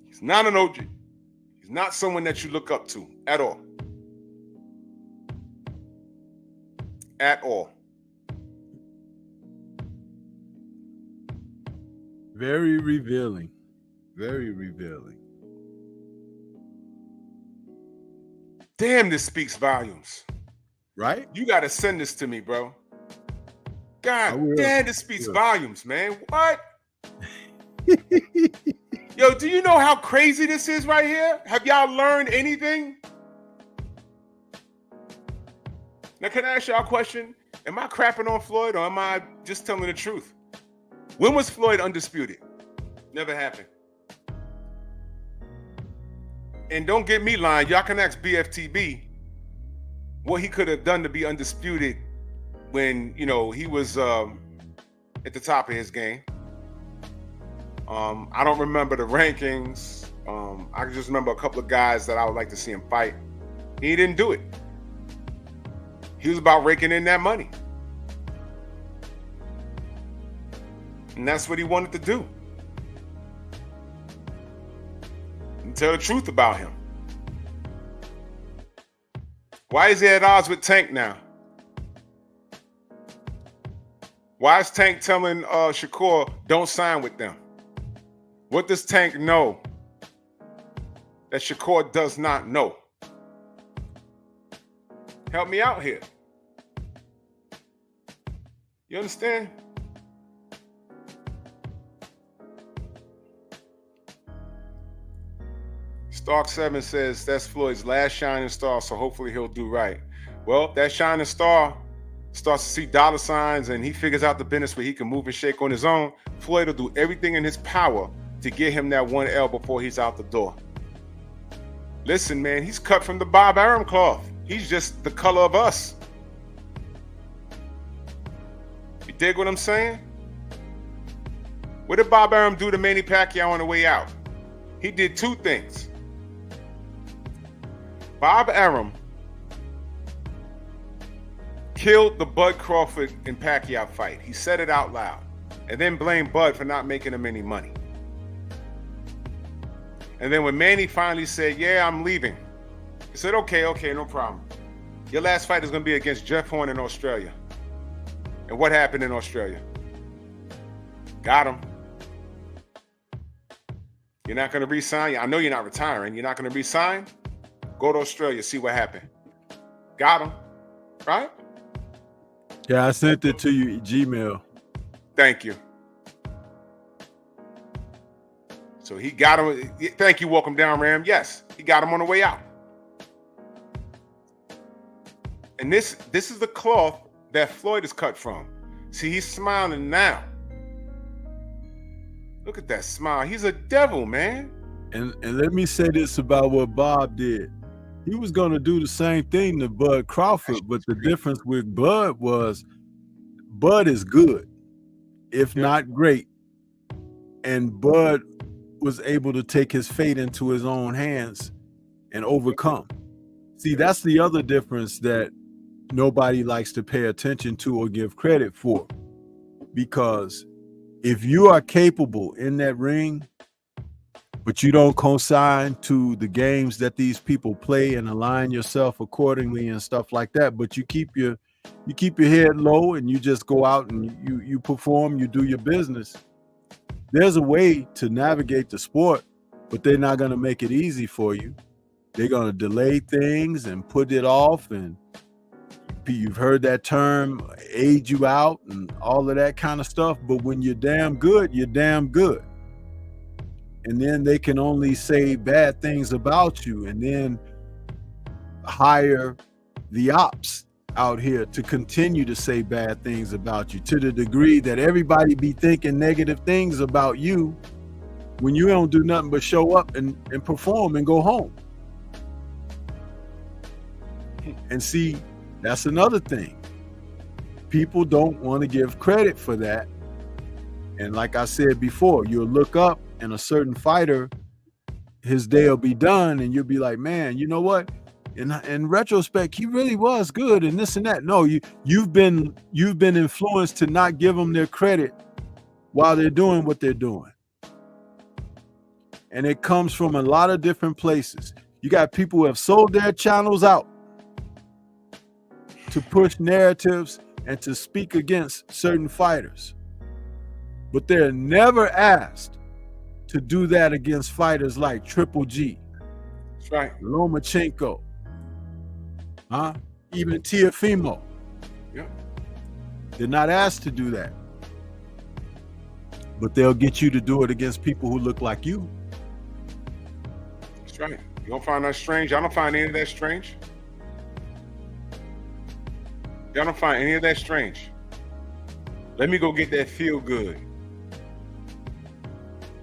Speaker 1: He's not an OG. He's not someone that you look up to at all. At all.
Speaker 2: Very revealing. Very revealing.
Speaker 1: Damn, this speaks volumes.
Speaker 2: Right?
Speaker 1: You got to send this to me, bro. God
Speaker 2: will.
Speaker 1: damn, this speaks volumes, man. What? Yo, do you know how crazy this is right here? Have y'all learned anything? Now, can I ask y'all a question? Am I crapping on Floyd or am I just telling the truth? When was Floyd undisputed? Never happened. And don't get me lying. Y'all can ask BFTB what he could have done to be undisputed when, you know, he was at the top of his game. I don't remember the rankings. I just remember a couple of guys that I would like to see him fight. He didn't do it. He was about raking in that money. And that's what he wanted to do. And tell the truth about him. Why is he at odds with Tank now? Why is Tank telling Shakur, don't sign with them? What does Tank know that Shakur does not know? Help me out here. You understand? Stark 7 says that's Floyd's last shining star, so hopefully he'll do right. Well, that shining star starts to see dollar signs and he figures out the business where he can move and shake on his own. Floyd will do everything in his power to get him that 1L before he's out the door. Listen, man, he's cut from the Bob Arum cloth. He's just the color of us. You dig what I'm saying? What did Bob Arum do to Manny Pacquiao on the way out? He did two things. Bob Arum killed the Bud Crawford and Pacquiao fight. He said it out loud and then blamed Bud for not making him any money. And then when Manny finally said, yeah, I'm leaving, he said, okay, no problem. Your last fight is going to be against Jeff Horn in Australia. And what happened in Australia? Got him. You're not going to re-sign? I know you're not retiring. You're not going to re-sign? Go to Australia, see what happened. Got him, right?
Speaker 2: Yeah, I sent it to you, Gmail.
Speaker 1: Thank you. So he got him. Thank you, welcome down, Ram. Yes, he got him on the way out. And this is the cloth that Floyd is cut from. See, he's smiling now. Look at that smile. He's a devil, man.
Speaker 2: And let me say this about what Bob did. He was going to do the same thing to Bud Crawford, but the difference with Bud was Bud is good, if not great. And Bud was able to take his fate into his own hands and overcome. See, that's the other difference that nobody likes to pay attention to or give credit for. Because if you are capable in that ring, but you don't consign to the games that these people play and align yourself accordingly and stuff like that, but you keep your head low and you just go out and you perform, you do your business. There's a way to navigate the sport, but they're not going to make it easy for you. They're going to delay things and put it off, and you've heard that term, age you out and all of that kind of stuff. But when you're damn good, you're damn good. And then they can only say bad things about you and then hire the ops out here to continue to say bad things about you, to the degree that everybody be thinking negative things about you when you don't do nothing but show up and perform and go home. And see, that's another thing. People don't want to give credit for that. And like I said before, you'll look up and a certain fighter, his day will be done and you'll be like, man, you know what? in retrospect, he really was good and this and that. No, you've been influenced to not give them their credit while they're doing what they're doing. And it comes from a lot of different places. You got people who have sold their channels out to push narratives and to speak against certain fighters. But they're never asked to do that against fighters like Triple G.
Speaker 1: That's right.
Speaker 2: Lomachenko. Even Teofimo.
Speaker 1: Yeah.
Speaker 2: They're not asked to do that. But they'll get you to do it against people who look like you.
Speaker 1: That's right. You don't find that strange? I don't find any of that strange. Y'all don't find any of that strange. Let me go get that feel good.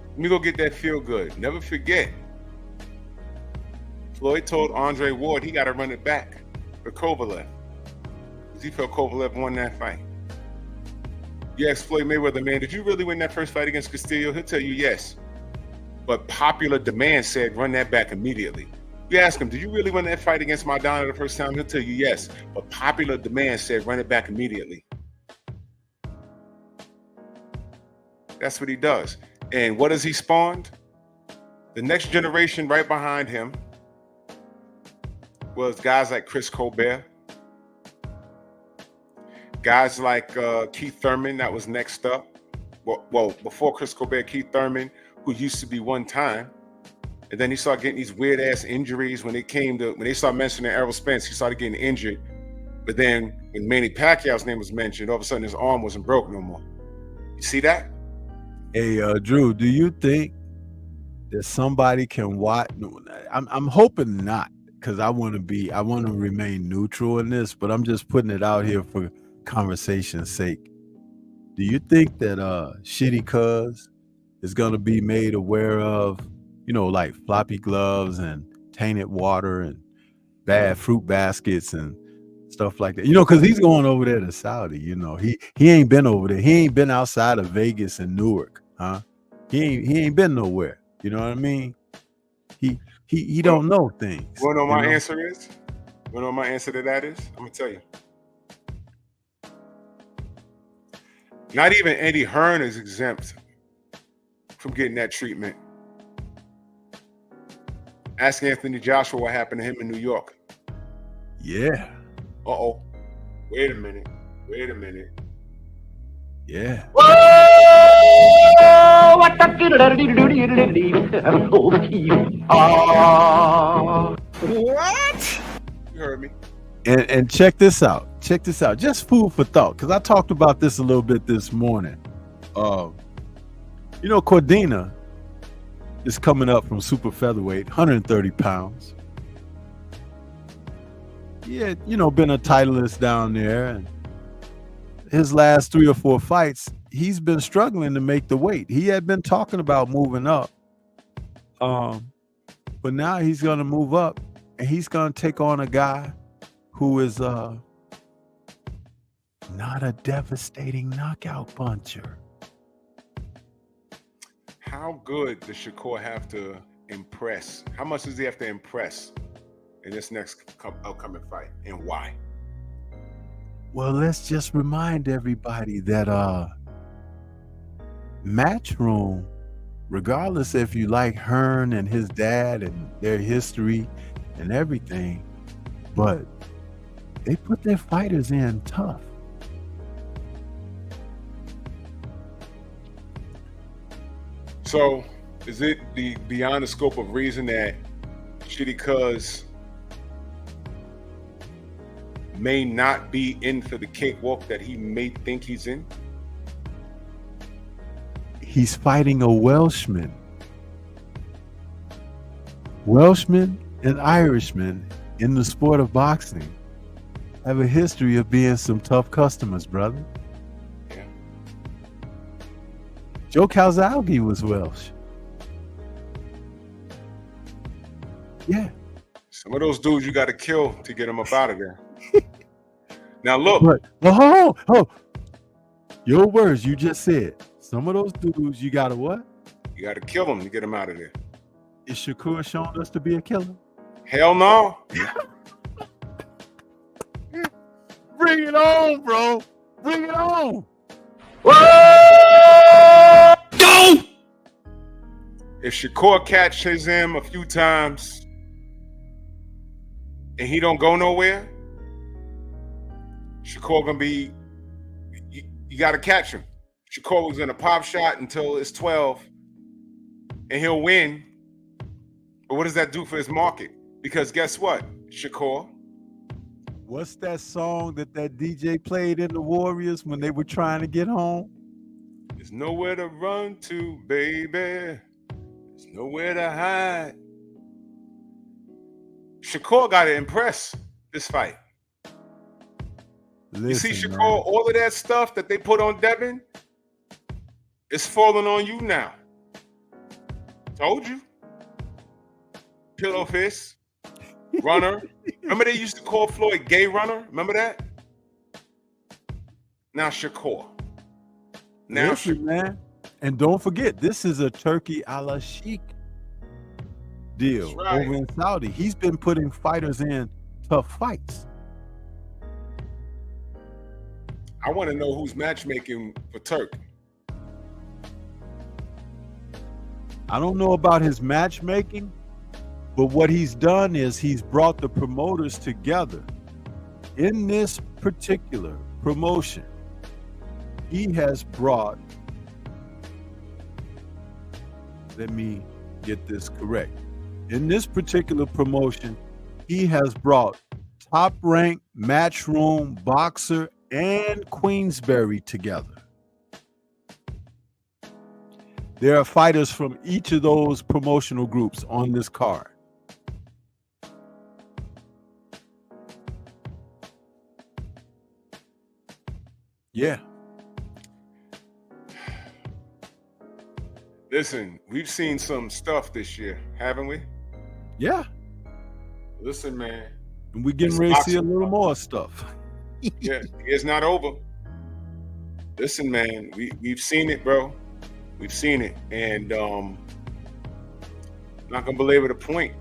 Speaker 1: Let me go get that feel good. Never forget, Floyd told Andre Ward he got to run it back for Kovalev because he felt Kovalev won that fight. You ask Floyd Mayweather, man, did you really win that first fight against Castillo? He'll tell you yes. But popular demand said run that back immediately. You ask him, did you really win that fight against Maidana the first time? He'll tell you yes. But popular demand said run it back immediately. That's what he does. And what has he spawned? The next generation right behind him was guys like Chris Colbert, guys like Keith Thurman that was next up. Well, before Chris Colbert, Keith Thurman, who used to be one time. And then he started getting these weird ass injuries when they started mentioning Errol Spence, he started getting injured. But then when Manny Pacquiao's name was mentioned, all of a sudden his arm wasn't broke no more. You see that?
Speaker 2: Hey, Drew, do you think that somebody can watch? I'm hoping not, because I want to remain neutral in this, but I'm just putting it out here for conversation's sake. Do you think that Shitty Cuz is going to be made aware of, like floppy gloves and tainted water and bad fruit baskets and stuff like that? Because he's going over there to Saudi. He ain't been over there. He ain't been outside of Vegas and Newark, huh? He ain't been nowhere. You know what I mean? He don't know things.
Speaker 1: You know what my answer is? You know what my answer to that is? I'm gonna tell you. Not even Eddie Hearn is exempt from getting that treatment. Ask Anthony Joshua what happened to him in New York.
Speaker 2: Yeah.
Speaker 1: Uh-oh. Wait a minute.
Speaker 2: Yeah.
Speaker 1: What? You heard me.
Speaker 2: And check this out. Just food for thought, because I talked about this a little bit this morning. Cordina is coming up from super featherweight, 130 pounds. Yeah, been a titleist down there, and his last 3 or 4 fights, he's been struggling to make the weight. He had been talking about moving up, but now he's going to move up, and he's going to take on a guy who is not a devastating knockout puncher.
Speaker 1: How good does Shakur have to impress? How much does he have to impress in this next upcoming fight, and why?
Speaker 2: Well, let's just remind everybody that Matchroom, regardless if you like Hearn and his dad and their history and everything, but they put their fighters in tough.
Speaker 1: So is it beyond the scope of reason that Shitty Cuz may not be in for the cakewalk that he may think he's in?
Speaker 2: He's fighting a Welshman. Welshmen and Irishmen in the sport of boxing have a history of being some tough customers, brother.
Speaker 1: Yeah.
Speaker 2: Joe Calzaghe was Welsh. Yeah.
Speaker 1: Some of those dudes you got to kill to get them up out of there. Now look.
Speaker 2: But, your words you just said. Some of those dudes you got to what?
Speaker 1: You got to kill them to get them out of there.
Speaker 2: Is Shakur shown us to be a killer?
Speaker 1: Hell no.
Speaker 2: Bring it on, bro. Bring it on.
Speaker 5: Go!
Speaker 1: If Shakur catches him a few times and he don't go nowhere, Shakur gonna be, you gotta catch him. Shakur was in a pop shot until it's 12 and he'll win. But what does that do for his market? Because guess what, Shakur?
Speaker 2: What's that song that DJ played in the Warriors when they were trying to get home?
Speaker 1: There's nowhere to run to, baby. There's nowhere to hide. Shakur got to impress this fight.
Speaker 2: Listen,
Speaker 1: you see, Shakur,
Speaker 2: man,
Speaker 1: all of that stuff that they put on Devin, it's falling on you now. Told you. Pillow fist, runner. Remember they used to call Floyd gay runner? Remember that? Now Shakur. Now
Speaker 2: listen, man. And don't forget, this is a Turkey a la Sheik deal
Speaker 1: right.
Speaker 2: over in Saudi. He's been putting fighters in tough fights.
Speaker 1: I want to know who's matchmaking for Turk.
Speaker 2: I don't know about his matchmaking, but what he's done is he's brought the promoters together. In this particular promotion, he has brought, let me get this correct. In this particular promotion, he has brought top-ranked Matchroom boxer and Queensberry together. There are fighters from each of those promotional groups on this card. Yeah.
Speaker 1: Listen, we've seen some stuff this year, haven't we?
Speaker 2: Yeah.
Speaker 1: Listen, man.
Speaker 2: And we're getting ready to see a little more stuff.
Speaker 1: Yeah, it's not over. Listen, man, we've seen it, bro. We've seen it. And not gonna belabor the point.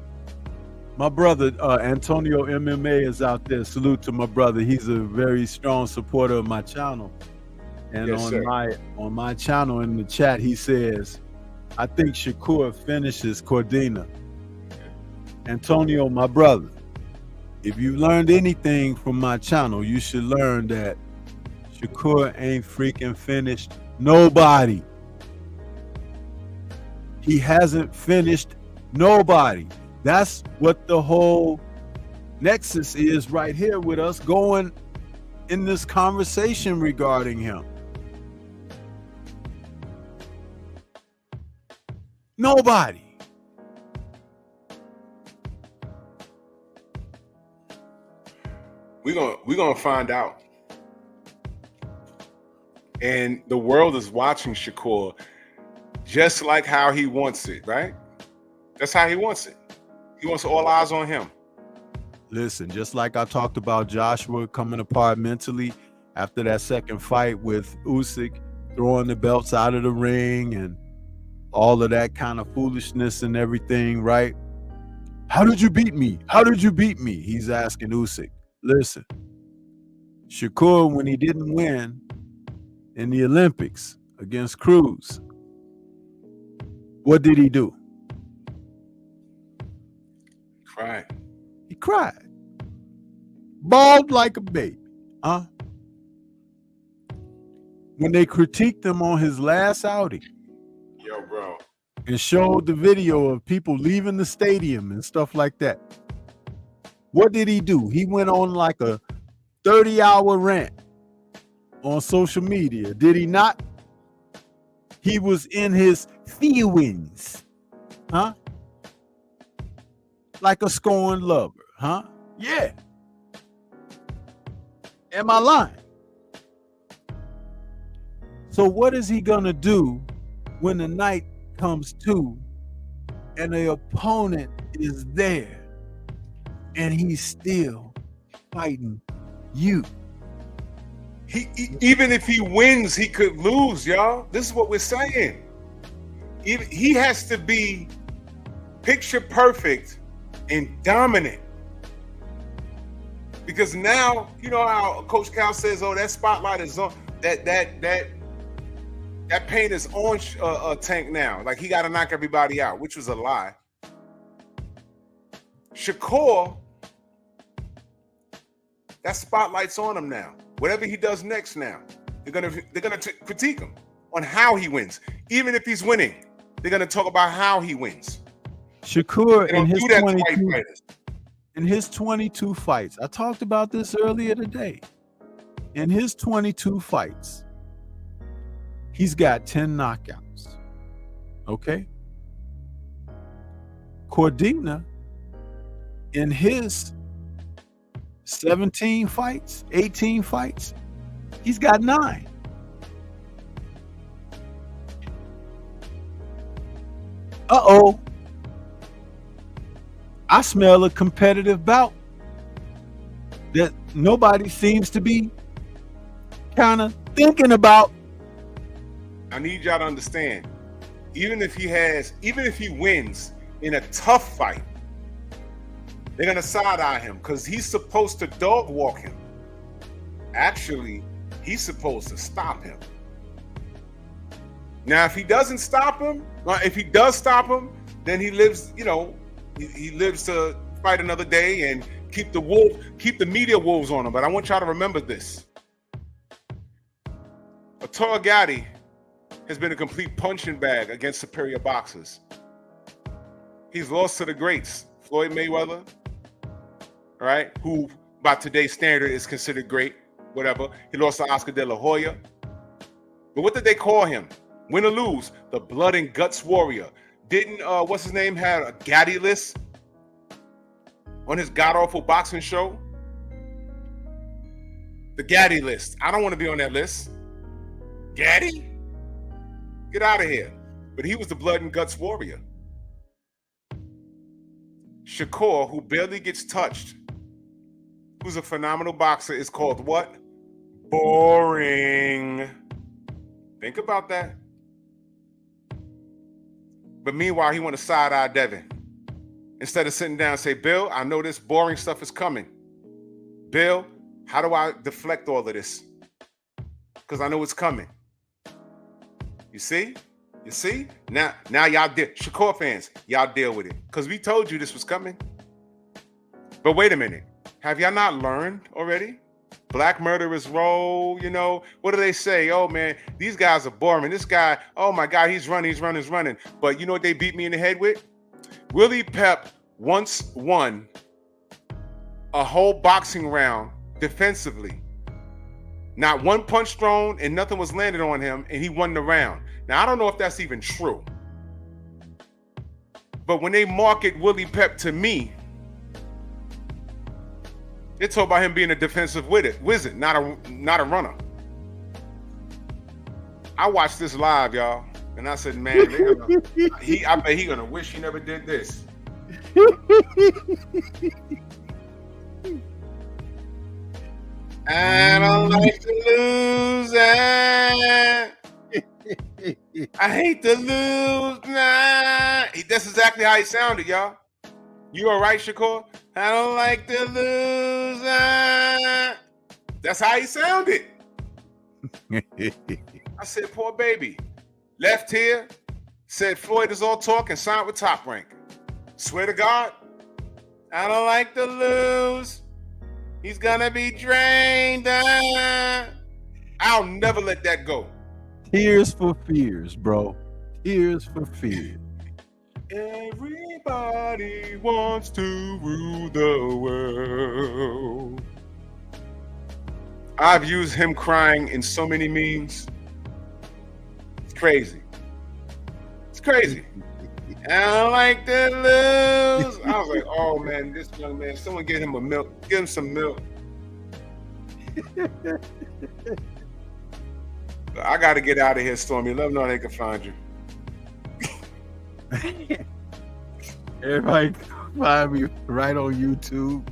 Speaker 2: My brother, Antonio MMA is out there. Salute to my brother. He's a very strong supporter of my channel. And
Speaker 1: Yes, sir.
Speaker 2: on my channel in the chat, he says, I think Shakur finishes Cordina. Antonio, my brother, if you learned anything from my channel, you should learn that Shakur ain't freaking finished nobody. He hasn't finished nobody. That's what the whole nexus is right here with us going in this conversation regarding him. Nobody.
Speaker 1: We're gonna find out. And the world is watching Shakur just like how he wants it, right? That's how he wants it. He wants all eyes on him.
Speaker 2: Listen, just like I talked about Joshua coming apart mentally after that second fight with Usyk, throwing the belts out of the ring and all of that kind of foolishness and everything, right? How did you beat me? How did you beat me? He's asking Usyk. Listen, Shakur, when he didn't win in the Olympics against Cruz, what did he do?
Speaker 1: Cried.
Speaker 2: He cried. Bawled like a baby. Huh? When they critiqued him on his last outing
Speaker 1: Yo, bro.
Speaker 2: and showed the video of people leaving the stadium and stuff like that, what did he do? He went on like a 30-hour rant on social media. Did he not? He was in his feelings. Huh? Like a scorned lover. Huh? Yeah. Am I lying? So what is he going to do when the night comes to and the opponent is there and he's still fighting you?
Speaker 1: Even if he wins, he could lose, y'all. This is what we're saying. He has to be picture perfect and dominant. Because now, you know how Coach Cal says, "Oh, that spotlight is on that paint is on Tank now. Like he got to knock everybody out," which was a lie. Shakur, that spotlight's on him now. Whatever he does next, now they're gonna critique him on how he wins. Even if he's winning, they're gonna talk about how he wins.
Speaker 2: Shakur in his 22 fights, I talked about this earlier today. In his 22 fights, he's got 10 knockouts. Okay. Cordina, in his 17 fights, 18 fights, he's got 9. Uh-oh. I smell a competitive bout that nobody seems to be kind of thinking about.
Speaker 1: I need y'all to understand, even if he wins in a tough fight, they're gonna side-eye him because he's supposed to dog walk him. Actually, he's supposed to stop him. Now, if he doesn't stop him, if he does stop him, then he lives, he lives to fight another day and keep the media wolves on him. But I want y'all to remember this. Arturo Gatti has been a complete punching bag against superior boxers. He's lost to the greats, Floyd Mayweather, right? Who by today's standard is considered great, whatever. He lost to Oscar De La Hoya. But what did they call him? Win or lose, the blood and guts warrior. Didn't, what's his name, have a Gatti list on his god-awful boxing show? The Gatti list. I don't want to be on that list. Gatti? Get out of here. But he was the blood and guts warrior. Shakur, who barely gets touched, who's a phenomenal boxer, is called what? Boring. Think about that. But meanwhile, he want to side-eye Devin. Instead of sitting down and say, Bill, I know this boring stuff is coming. Bill, how do I deflect all of this? Because I know it's coming. You see? You see? Now y'all deal. Shakur fans, y'all deal with it. Because we told you this was coming. But wait a minute. Have y'all not learned already? Black murderers roll, what do they say? Oh man, these guys are boring. This guy, oh my God, he's running. But you know what they beat me in the head with? Willie Pep once won a whole boxing round defensively. Not one punch thrown and nothing was landed on him, and he won the round. Now, I don't know if that's even true. But when they market Willie Pep to me, they talk about him being a defensive wizard, not a runner. I watched this live, y'all, and I said, man, I bet he gonna wish he never did this. I don't like to lose. I hate to lose. Nah. That's exactly how he sounded, y'all. You all right, Shakur? I don't like to lose. That's how he sounded. I said, poor baby. Left here, said Floyd is all talk and signed with Top Rank. Swear to God, I don't like to lose. He's gonna be drained. I'll never let that go.
Speaker 2: Tears for fears, bro. Tears for fears.
Speaker 1: Everybody wants to rule the world. I've used him crying in so many memes. It's crazy. It's crazy. I don't like to lose. I was like, oh man, this young man, someone get him a milk. Give him some milk. I got to get out of here, Stormy. Let them know they can find you.
Speaker 2: Everybody find me right on YouTube.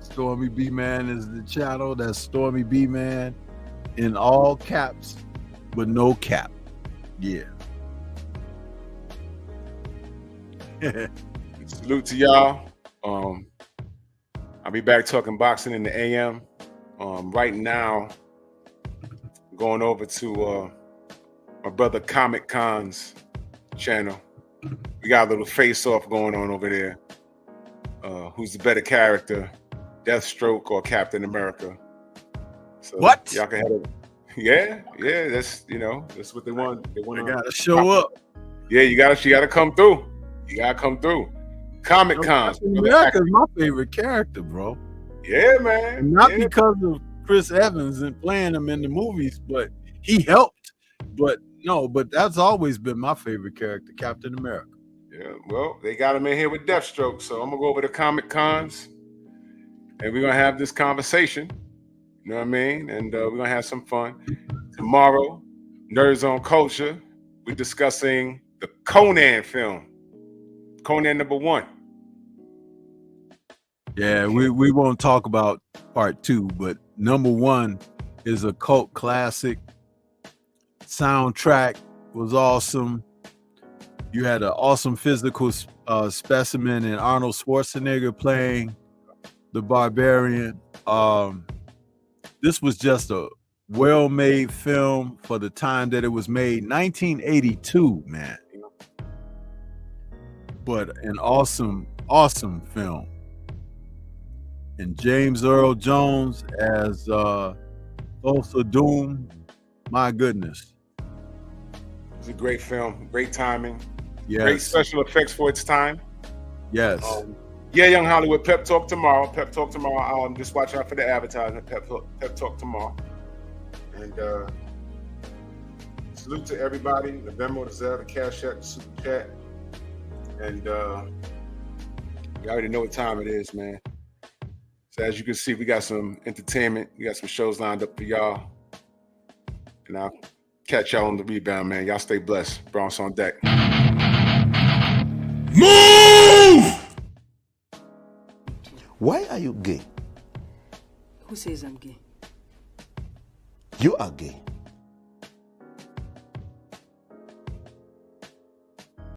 Speaker 2: Stormy B Man is the channel. That's Stormy B Man in all caps, but no cap. Yeah.
Speaker 1: Salute to y'all. I'll be back talking boxing in the AM. Right now, going over to my brother Comic Con's channel. We got a little face-off going on over there. Who's the better character, Deathstroke or Captain America? So
Speaker 2: What?
Speaker 1: Y'all can have it. Yeah. That's that's what they want. They want
Speaker 2: to gotta show up.
Speaker 1: Yeah, you gotta come through. You gotta come through. Comic Cons.
Speaker 2: America is my favorite character, bro.
Speaker 1: Yeah, man.
Speaker 2: And not because of Chris Evans and playing him in the movies, but he helped. But that's always been my favorite character, Captain America.
Speaker 1: Yeah, well, they got him in here with Deathstroke, so I'm gonna go over to Comic Cons, and we're gonna have this conversation. You know what I mean? And we're gonna have some fun. Tomorrow, Nerds on Culture, we're discussing the Conan film, Conan #1.
Speaker 2: Yeah, we won't talk about part 2, but #1 is a cult classic. Soundtrack was awesome. You had an awesome physical specimen in Arnold Schwarzenegger playing the Barbarian. This was just a well-made film for the time that it was made, 1982, man. But an awesome film. And James Earl Jones as Thulsa Doom, my goodness.
Speaker 1: It's a great film, great timing,
Speaker 2: yes.
Speaker 1: Great special effects for its time.
Speaker 2: Yes.
Speaker 1: Young Hollywood, Pep Talk tomorrow. Pep Talk tomorrow. Just watch out for the advertisement. Pep Talk tomorrow. And salute to everybody. The Venmo, the Zelle, the Cash App, the Super Chat. And you already know what time it is, man. So as you can see, we got some entertainment. We got some shows lined up for y'all. And I'll catch y'all on the rebound, man. Y'all stay blessed. Bronx on deck.
Speaker 5: Move!
Speaker 6: Why are you gay?
Speaker 7: Who says I'm gay?
Speaker 6: You are gay.